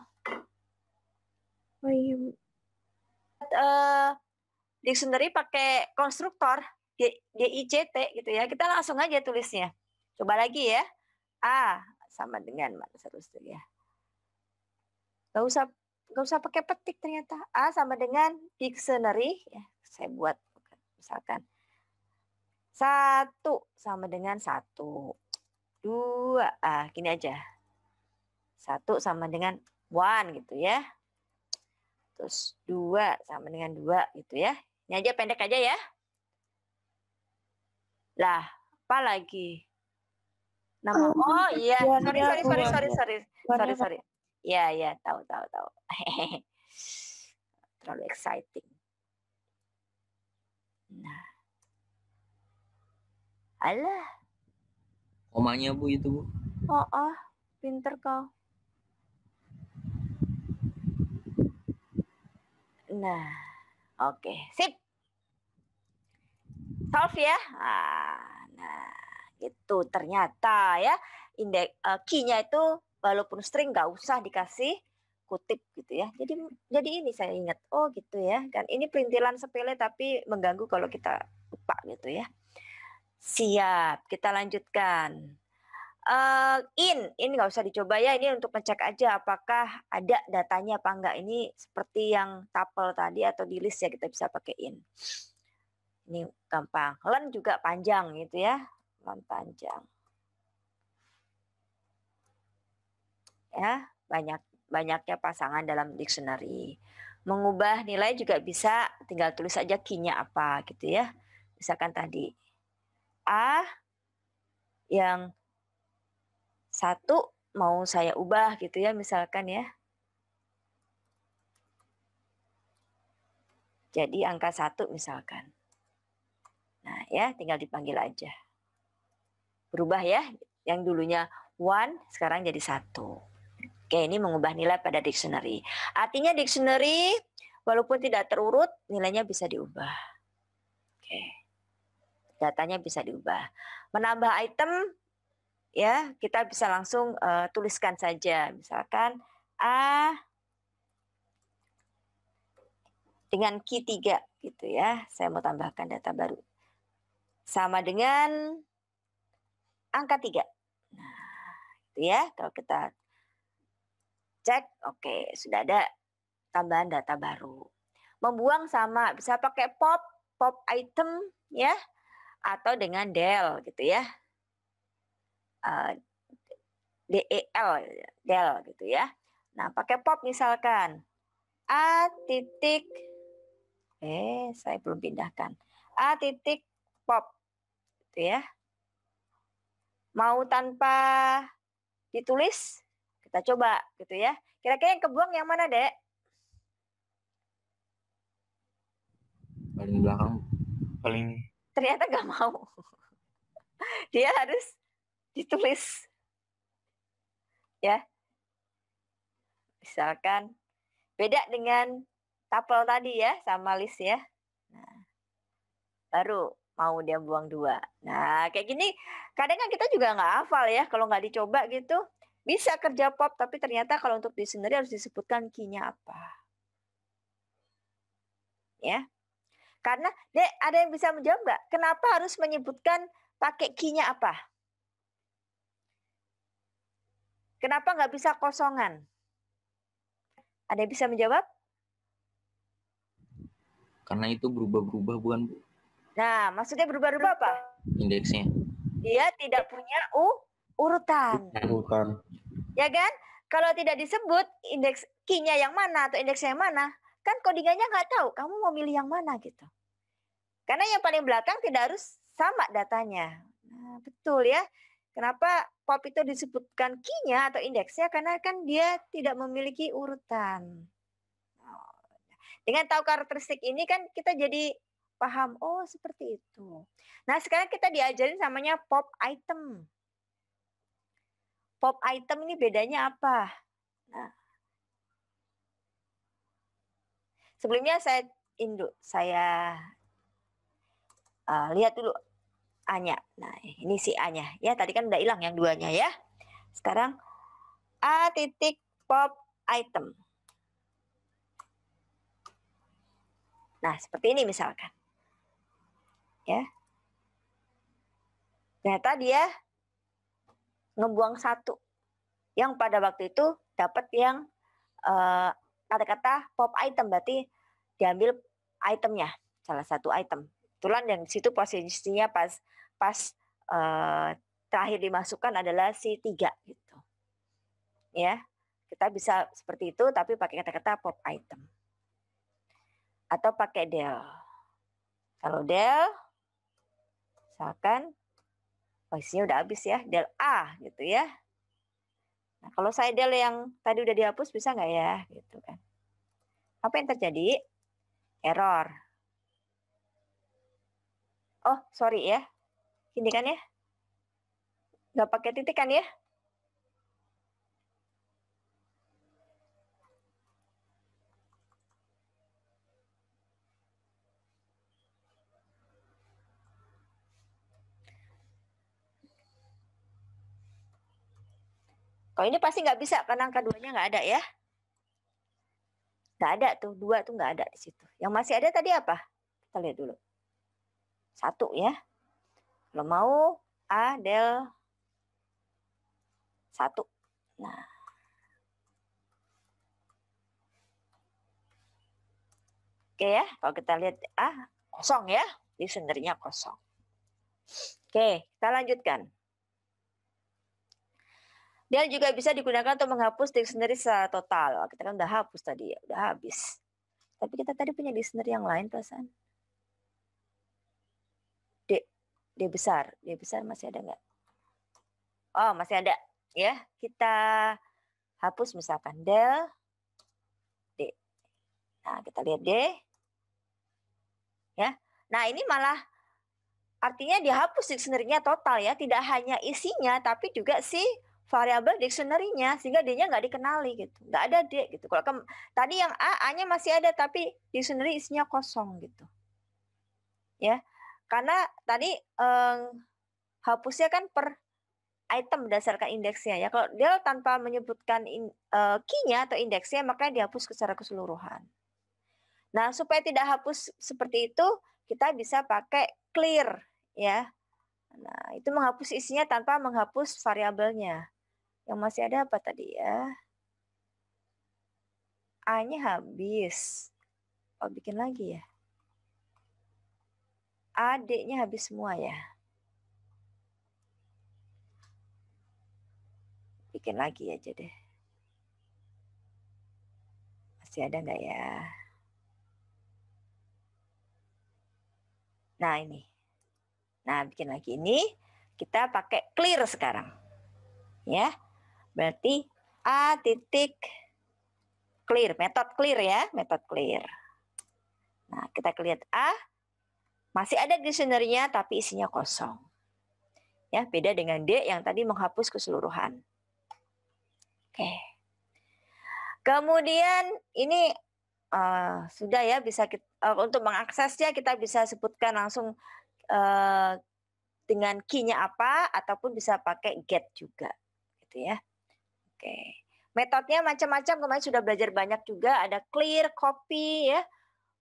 Oh iya, Bu. Dictionary pakai konstruktor DICT gitu ya. Kita langsung aja tulisnya. Coba lagi ya. A sama dengan mana seterusnya ya. Gak usah pakai petik ternyata. A sama dengan dictionary ya. Saya buat misalkan 1 sama dengan 1. 2. Gini aja. 1 sama dengan 1 gitu ya. Terus 2 sama dengan 2 gitu ya. Ini aja pendek aja ya. Lah, apa lagi? Nama. Oh iya, sorry. Ya, tahu. Terlalu exciting. Nah. Alah. Komanya Bu itu Bu. Pinter kau. Nah, oke, sip. Solve ya. Nah, itu ternyata ya key-nya itu walaupun string nggak usah dikasih kutip gitu ya. Jadi ini saya ingat. Oh gitu ya. Kan ini perintilan sepele tapi mengganggu kalau kita lupa gitu ya. Siap, kita lanjutkan. Ini nggak usah dicoba ya, ini untuk ngecek aja apakah ada datanya apa enggak. Ini seperti yang tuple tadi atau di list ya, kita bisa pakai in. Ini gampang. Learn juga panjang gitu ya, learn panjang. Ya, banyaknya pasangan dalam dictionary. Mengubah nilai juga bisa, tinggal tulis aja key-nya apa gitu ya. Misalkan tadi A yang 1 mau saya ubah gitu ya misalkan ya. Jadi angka 1 misalkan. Nah ya tinggal dipanggil aja. Berubah ya, yang dulunya 1 sekarang jadi 1. Oke, ini mengubah nilai pada dictionary. Artinya dictionary walaupun tidak terurut nilainya bisa diubah. Oke. Datanya bisa diubah. Menambah item ya, kita bisa langsung tuliskan saja. Misalkan A dengan key 3 gitu ya. Saya mau tambahkan data baru. Sama dengan angka 3. Nah, itu ya. Kalau kita cek, oke, sudah ada tambahan data baru. Membuang sama, bisa pakai pop item ya, atau dengan del gitu ya. del gitu ya. Nah, pakai pop misalkan a titik, saya belum pindahkan, a titik pop gitu ya. Mau tanpa ditulis, kita coba gitu ya. Kira-kira yang kebuang yang mana, Dek? Paling belakang. Paling Ternyata nggak mau. Dia harus ditulis. Ya. Misalkan beda dengan tapel tadi ya, sama list ya. Nah, baru mau dia buang 2. Nah, kayak gini kadang kan kita juga nggak hafal ya kalau nggak dicoba gitu. Bisa kerja pop, tapi ternyata kalau untuk dictionary harus disebutkan key-nya apa. Ya. Karena, Dek, ada yang bisa menjawab nggak? Kenapa harus menyebutkan pakai key-nya apa? Kenapa nggak bisa kosongan? Ada yang bisa menjawab? Karena itu berubah-berubah bukan, Bu? Nah, maksudnya berubah-ubah apa? Indeksnya. Dia tidak punya urutan. bukan. Ya kan? Kalau tidak disebut indeks key-nya yang mana atau indeksnya yang mana, kan codingannya nggak tahu kamu mau milih yang mana gitu. Karena yang paling belakang tidak harus sama datanya. Nah, betul ya. Kenapa pop itu disebutkan key-nya atau indeksnya? Karena kan dia tidak memiliki urutan. Dengan tahu karakteristik ini kan kita jadi paham, oh seperti itu. Nah, sekarang kita diajarin namanya pop item. Pop item ini bedanya apa? Nah, sebelumnya saya lihat dulu A-nya. Nah, ini si A-nya. Ya, tadi kan udah hilang yang 2-nya ya. Sekarang A titik pop item. Nah, seperti ini misalkan. Ya. Ternyata dia ngebuang 1. Yang pada waktu itu dapat yang kata-kata pop item, berarti diambil itemnya, salah satu item. Kebetulan yang di situ posisinya pas terakhir dimasukkan adalah si 3 gitu. Ya. Kita bisa seperti itu tapi pakai kata-kata pop item. Atau pakai del. Kalau del misalkan isinya udah habis ya, del A gitu ya. Nah, kalau saya del yang tadi udah dihapus bisa nggak ya gitu kan. Apa yang terjadi? Error. Oh, sorry ya. Ini kan ya. Nggak pakai titik kan ya? Kalau ini pasti nggak bisa karena angka 2-nya nggak ada ya. Nggak ada tuh, 2 tuh nggak ada di situ. Yang masih ada tadi apa? Kita lihat dulu. 1 ya. Kalau mau A del 1. Nah. Oke ya, kalau kita lihat kosong ya. Dictionary-nya kosong. Oke, kita lanjutkan. Dia juga bisa digunakan untuk menghapus dictionary secara total. Kita kan udah hapus tadi ya, udah habis. Tapi kita tadi punya dictionary yang lain perasaan. D besar masih ada nggak? Oh, masih ada ya. Kita hapus misalkan del D. Nah, kita lihat D. Ya. Nah, ini malah artinya dihapus dictionary-nya total ya, tidak hanya isinya tapi juga si variabel dictionary-nya, sehingga D-nya nggak dikenali gitu. Nggak ada D gitu. Kalau tadi yang A-nya masih ada tapi dictionary isinya kosong gitu. Ya. Karena tadi hapusnya kan per item berdasarkan indeksnya ya. Kalau dia tanpa menyebutkan key-nya atau indeksnya, maka dihapus secara keseluruhan. Nah, supaya tidak hapus seperti itu, kita bisa pakai clear ya. Nah, itu menghapus isinya tanpa menghapus variabelnya. Yang masih ada apa tadi ya? A-nya habis. Oh, bikin lagi ya. A, D-nya habis semua ya. Bikin lagi aja deh. Masih ada nggak ya? Nah, ini. Nah, bikin lagi ini. Kita pakai clear sekarang. Ya. Berarti A titik clear. Metode clear ya. Metode clear. Nah, kita lihat A. Masih ada dictionary-nya tapi isinya kosong. Ya, beda dengan D yang tadi menghapus keseluruhan. Oke. Kemudian ini sudah ya, bisa untuk mengaksesnya kita bisa sebutkan langsung dengan key-nya apa ataupun bisa pakai get juga gitu ya. Oke. Metodenya macam-macam, kemarin sudah belajar banyak juga, ada clear, copy ya,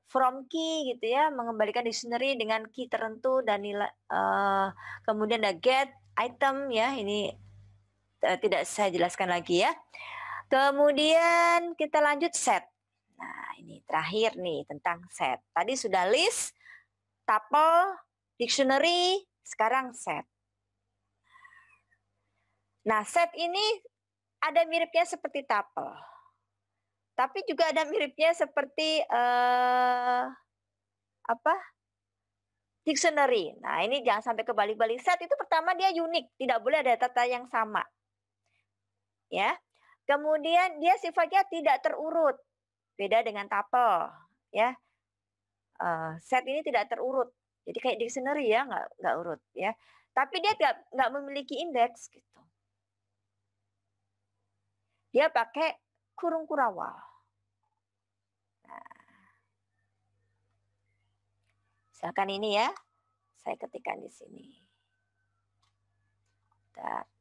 from key gitu ya, mengembalikan dictionary dengan key tertentu dan nilai kemudian ada get item ya, ini tidak saya jelaskan lagi ya. Kemudian kita lanjut set. Nah, ini terakhir nih tentang set. Tadi sudah list, tuple, dictionary, sekarang set. Nah, set ini ada miripnya seperti tuple. Tapi juga ada miripnya seperti dictionary. Nah, ini jangan sampai kebalik-balik. Set itu pertama dia unik, tidak boleh ada data yang sama. Ya. Kemudian dia sifatnya tidak terurut. Beda dengan tuple, ya. Set ini tidak terurut. Jadi kayak dictionary ya, nggak urut ya. Tapi dia nggak memiliki indeks gitu. Dia pakai kurung kurawal. Nah, misalkan ini ya, saya ketikkan di sini.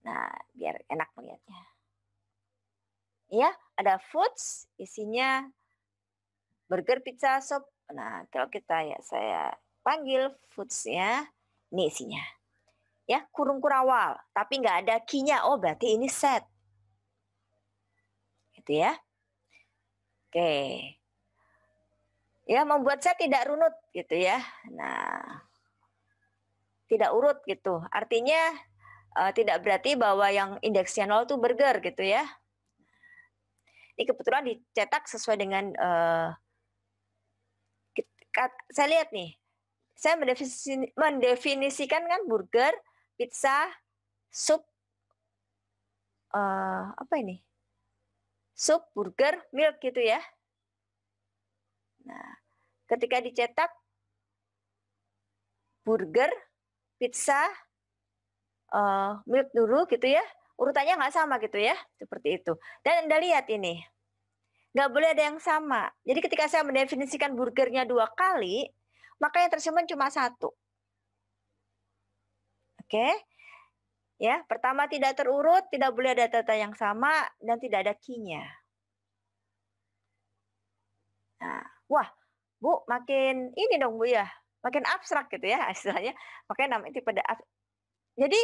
Nah, biar enak melihatnya. Ya, ada foods, isinya burger, pizza, sop. Nah, kalau kita ya, saya panggil foods-nya, ini isinya. Ya, kurung kurawal, tapi nggak ada key-nya. Oh, berarti ini set. Gitu ya. Oke. Ya, membuat set tidak runut gitu ya. Nah, tidak urut gitu. Artinya tidak berarti bahwa yang indeksnya 0 itu burger gitu ya. Ini kebetulan dicetak sesuai dengan saya lihat nih. Saya mendefinisikan kan burger, pizza, sup, apa ini? Sup, burger, milk gitu ya. Nah, ketika dicetak burger, pizza, milk dulu gitu ya. Urutannya nggak sama gitu ya, seperti itu. Dan Anda lihat ini, nggak boleh ada yang sama. Jadi ketika saya mendefinisikan burgernya 2 kali, maka yang tersimpan cuma 1. Oke? Ya, pertama tidak terurut, tidak boleh ada data yang sama, dan tidak ada key-nya. Nah, wah, Bu, makin ini dong Bu ya, makin abstrak gitu ya istilahnya. Makanya namanya tipe abstrak. Jadi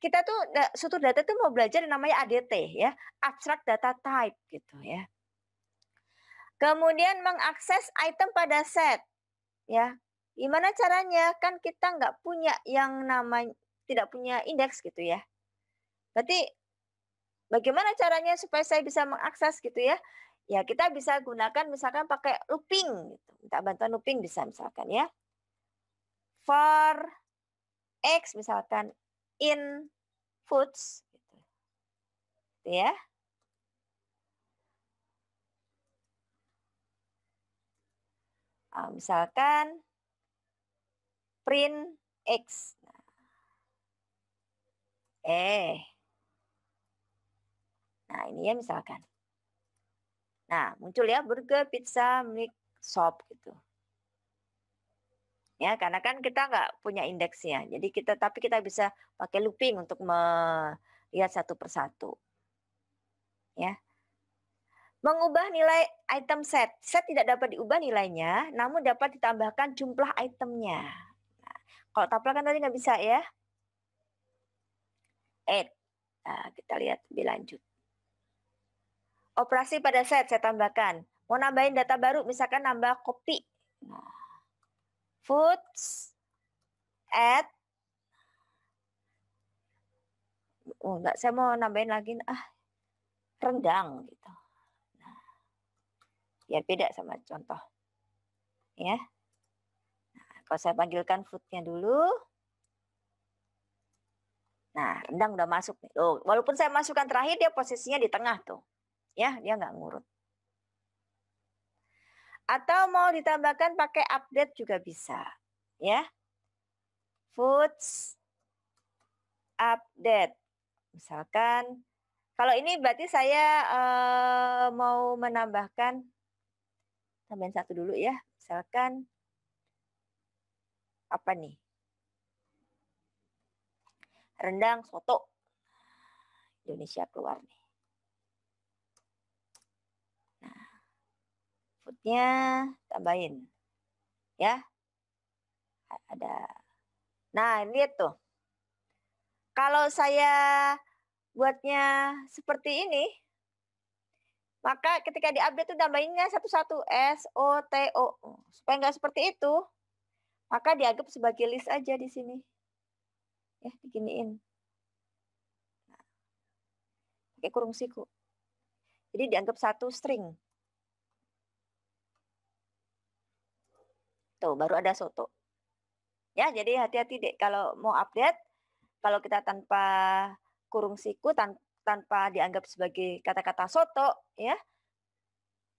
kita tuh suatu data tuh mau belajar yang namanya ADT ya, abstract data type gitu ya. Kemudian mengakses item pada set ya. Gimana caranya? Kan kita nggak punya yang namanya, tidak punya indeks gitu ya. Berarti bagaimana caranya supaya saya bisa mengakses gitu ya? Ya kita bisa gunakan misalkan pakai looping gitu. Minta bantuan looping bisa misalkan ya. For X misalkan in foods gitu. Ya. Misalkan print X. Nah, ini ya misalkan. Nah, muncul ya burger, pizza, milk, sop gitu. Ya, karena kan kita nggak punya indeksnya. Jadi tapi kita bisa pakai looping untuk melihat satu persatu. Ya. Mengubah nilai item set. Set tidak dapat diubah nilainya, namun dapat ditambahkan jumlah itemnya. Nah, kalau tapel kan tadi nggak bisa ya. Add. Nah, kita lihat lebih lanjut. Operasi pada set saya tambahkan. Mau nambahin data baru, misalkan nambah kopi. Nah, foods, add. Oh enggak, saya mau nambahin lagi. Rendang gitu. Biar beda sama contoh. Ya. Nah, kalau saya panggilkan foodnya dulu. Nah, rendang udah masuk nih. Loh, walaupun saya masukkan terakhir, dia posisinya di tengah tuh. Ya, dia nggak ngurut. Atau mau ditambahkan pakai update juga bisa. Ya. Foods update. Misalkan, kalau ini berarti saya mau menambahkan, tambahin satu dulu ya. Misalkan, apa nih? Rendang soto. Indonesia keluar nih. Nah, foodnya tambahin. Ya. Ada. Nah, lihat tuh. Kalau saya buatnya seperti ini, maka ketika diupdate tuh tambahinnya satu-satu SOTO. Supaya nggak seperti itu, maka dianggap sebagai list aja di sini. Ya, diginiin. Nah, pakai kurung siku. Jadi dianggap satu string. Tuh, baru ada soto. Ya, jadi hati-hati deh kalau mau update, kalau kita tanpa kurung siku, tanpa dianggap sebagai kata-kata soto, ya,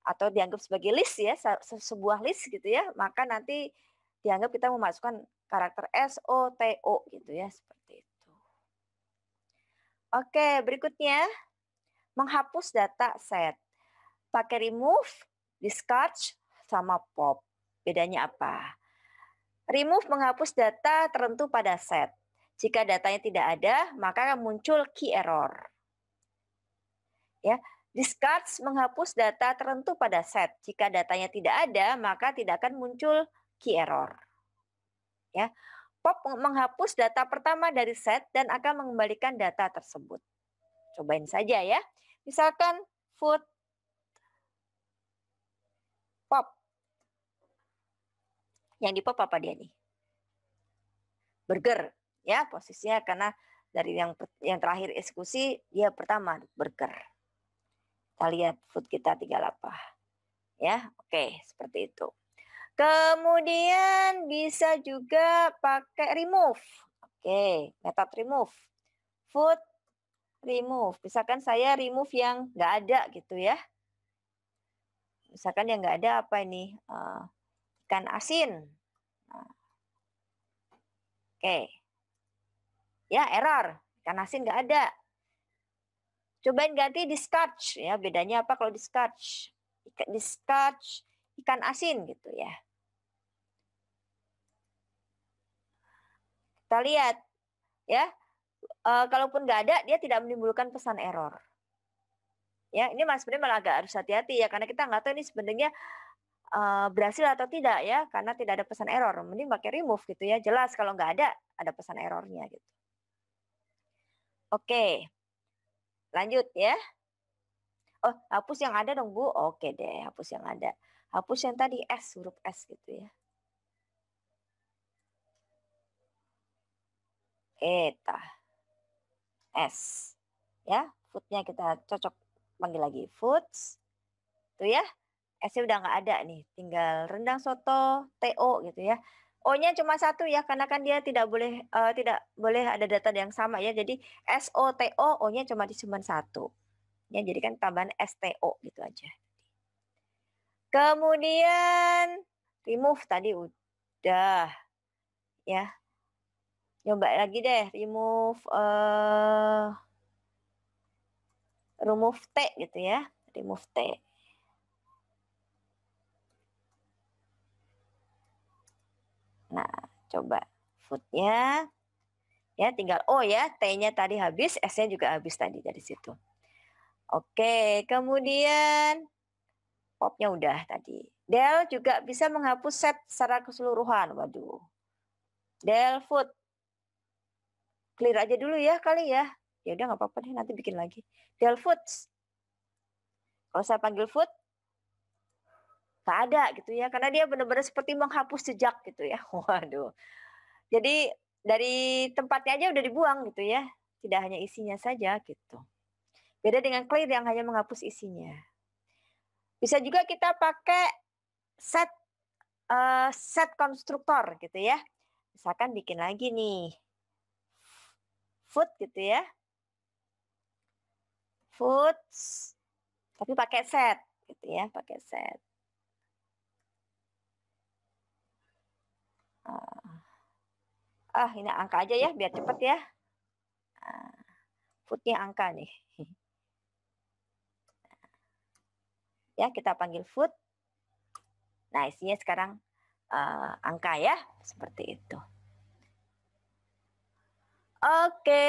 atau dianggap sebagai list ya, sebuah list gitu ya, maka nanti dianggap kita memasukkan karakter SOTO gitu ya, seperti itu. Oke, berikutnya menghapus data set. Pakai remove, discard, sama pop. Bedanya apa? Remove menghapus data tertentu pada set. Jika datanya tidak ada, maka muncul key error. Ya, discard menghapus data tertentu pada set. Jika datanya tidak ada, maka tidak akan muncul key error. Ya, pop menghapus data pertama dari set dan akan mengembalikan data tersebut. Cobain saja ya. Misalkan food pop. Yang di pop apa dia nih? Burger. Ya, posisinya karena dari yang terakhir eksekusi dia pertama burger. Kita lihat food kita tinggal apa. Ya, oke, seperti itu. Kemudian bisa juga pakai remove. Oke, metode remove. Food remove. Misalkan saya remove yang nggak ada gitu ya. Misalkan yang nggak ada apa ini? Ikan asin. Nah. Oke. Ya, error. Ikan asin nggak ada. Cobain ganti discard. Ya, bedanya apa kalau discard? Discard ikan asin gitu ya. Kita lihat. Ya, kalaupun nggak ada, dia tidak menimbulkan pesan error. Ya, ini sebenarnya malah agak harus hati-hati ya, karena kita nggak tahu ini sebenarnya berhasil atau tidak ya, karena tidak ada pesan error. Mending pakai remove gitu ya, jelas kalau nggak ada pesan errornya gitu. Oke, lanjut ya. Oh, hapus yang ada dong Bu. Oke deh, hapus yang ada. Hapus yang tadi S, huruf S gitu ya. Eta S ya, foodnya kita cocok panggil lagi foods tuh ya, S-nya udah nggak ada nih, tinggal rendang soto TO gitu ya. O-nya cuma satu ya, karena kan dia tidak boleh ada data yang sama ya, jadi SOTO, O-nya cuma satu ya, jadi kan tambahan STO gitu aja. Kemudian remove tadi udah ya. Coba lagi deh, remove T gitu ya, remove T. Nah, coba foodnya ya, tinggal O ya, T-nya tadi habis, S-nya juga habis tadi dari situ. Oke, kemudian Popnya udah tadi. Del juga bisa menghapus set secara keseluruhan. Waduh. Del food. Clear aja dulu ya kali ya. Ya udah nggak apa-apa deh, nanti bikin lagi. Del foods. Kalau saya panggil food, nggak ada gitu ya. Karena dia benar-benar seperti menghapus jejak gitu ya. Waduh. Jadi dari tempatnya aja udah dibuang gitu ya. Tidak hanya isinya saja gitu. Beda dengan clear yang hanya menghapus isinya. Bisa juga kita pakai set konstruktor gitu ya. Misalkan bikin lagi nih. Food gitu ya. Foods. Tapi pakai set gitu ya, pakai set. Ini angka aja ya biar cepet ya. Foodnya angka nih. Ya, kita panggil food. Nah, isinya sekarang angka ya, seperti itu. Oke,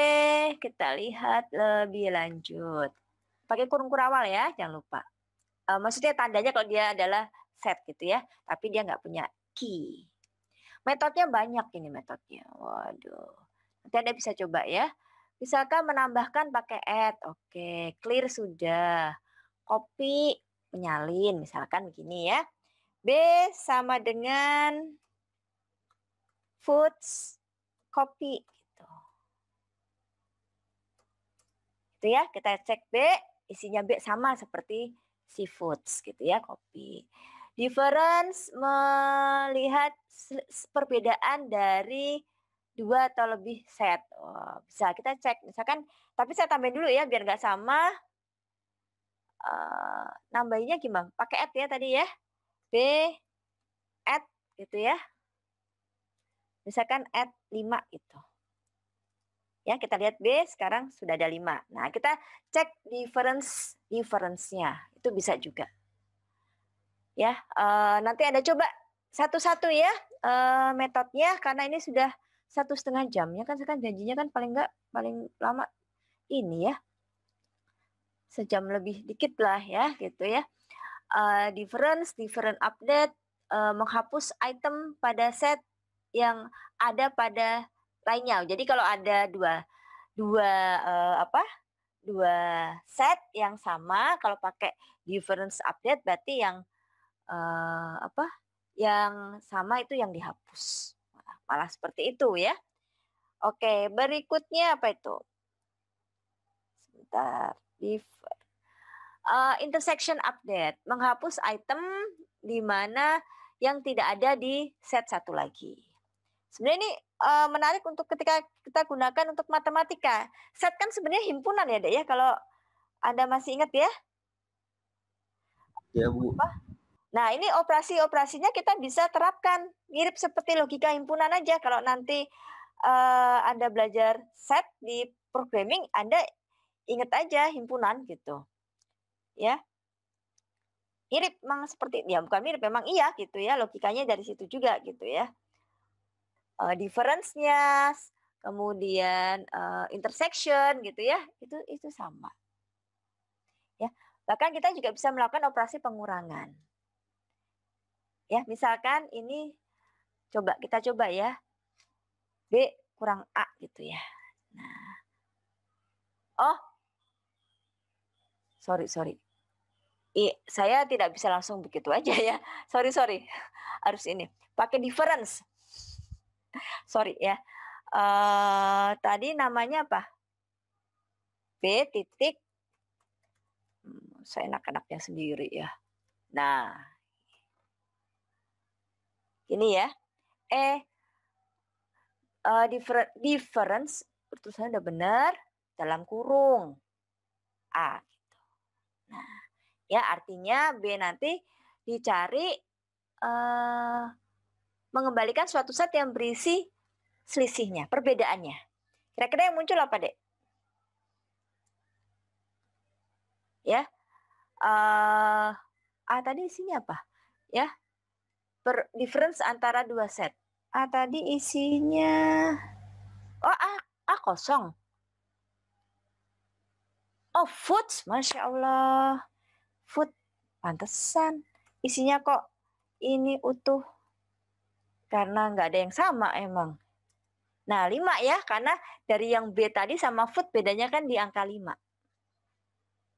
kita lihat lebih lanjut. Pakai kurung kurawal ya, jangan lupa. Maksudnya tandanya kalau dia adalah set gitu ya, tapi dia nggak punya key. Metodenya banyak ini metodenya. Waduh. Nanti Anda bisa coba ya. Misalkan menambahkan pakai add. Oke, clear sudah. Copy, menyalin. Misalkan begini ya. B sama dengan foods, copy. Gitu. Itu ya, kita cek B. Isinya B sama seperti si foods gitu ya, copy. Difference melihat perbedaan dari 2 atau lebih set. Bisa kita cek misalkan, tapi saya tambahin dulu ya biar nggak sama. Nambahinnya gimana? Pakai add ya tadi ya. B add gitu ya. Misalkan add 5 gitu. Ya, kita lihat B sekarang sudah ada 5. Nah, kita cek difference-nya. Itu bisa juga. Ya, nanti Anda coba satu-satu ya metodenya karena ini sudah 1,5 jam ya kan, sekarang janjinya kan paling lama ini ya 1 jam lebih dikit lah ya gitu ya. Different update, menghapus item pada set yang ada pada lainnya. Jadi kalau ada dua set yang sama, kalau pakai difference update berarti yang yang sama itu yang dihapus. Malah seperti itu ya. Oke, berikutnya apa itu? Sebentar. Intersection update, menghapus item di mana yang tidak ada di set satu lagi. Sebenarnya ini menarik untuk ketika kita gunakan untuk matematika. Set kan sebenarnya himpunan ya, Dek ya, kalau Anda masih ingat ya? Ya, Bu. Nah, ini operasi-operasinya kita bisa terapkan. Mirip seperti logika himpunan aja. Kalau nanti Anda belajar set di programming, Anda ingat aja himpunan gitu. Ya. Mirip memang seperti, ya bukan mirip, memang iya gitu ya. Logikanya dari situ juga gitu ya. Difference-nya, kemudian intersection gitu ya. Itu sama. Ya. Bahkan kita juga bisa melakukan operasi pengurangan. Ya, misalkan ini kita coba ya. B kurang A gitu ya. Nah. Oh. Sorry. Saya tidak bisa langsung begitu aja ya. Sorry. Harus ini. Pakai difference. Sorry ya. Tadi namanya apa? B titik. Saya enak-enaknya sendiri ya. Nah. Ini ya. Difference tulisannya udah benar dalam kurung A gitu. Nah, ya artinya B nanti dicari mengembalikan suatu set yang berisi selisihnya, perbedaannya. Kira-kira yang muncul apa, Dek? Ya. Tadi isinya apa? Ya. Difference antara 2 set. Tadi isinya A kosong. Oh, foods, Masya Allah. Food, pantesan. isinya kok ini utuh? Karena nggak ada yang sama emang. Nah, 5 ya, karena dari yang B tadi sama food bedanya kan di angka 5.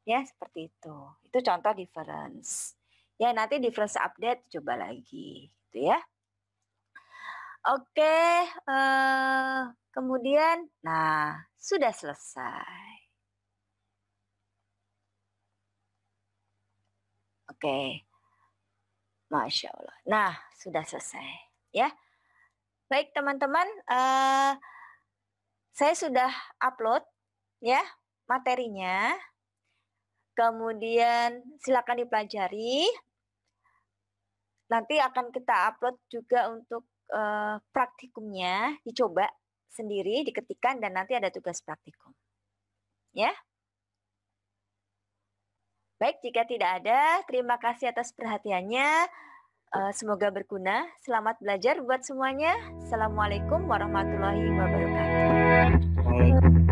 Ya, seperti itu. Itu contoh difference. Ya, nanti difference update coba lagi. Gitu ya. Oke, kemudian, nah, sudah selesai. Oke. Masya Allah. Nah, sudah selesai. Ya. Baik, teman-teman. Saya sudah upload ya materinya. Kemudian silakan dipelajari. Nanti akan kita upload juga untuk praktikumnya, dicoba sendiri, diketikkan, dan nanti ada tugas praktikum. Ya. Baik, jika tidak ada, terima kasih atas perhatiannya. Semoga berguna. Selamat belajar buat semuanya. Assalamualaikum warahmatullahi wabarakatuh.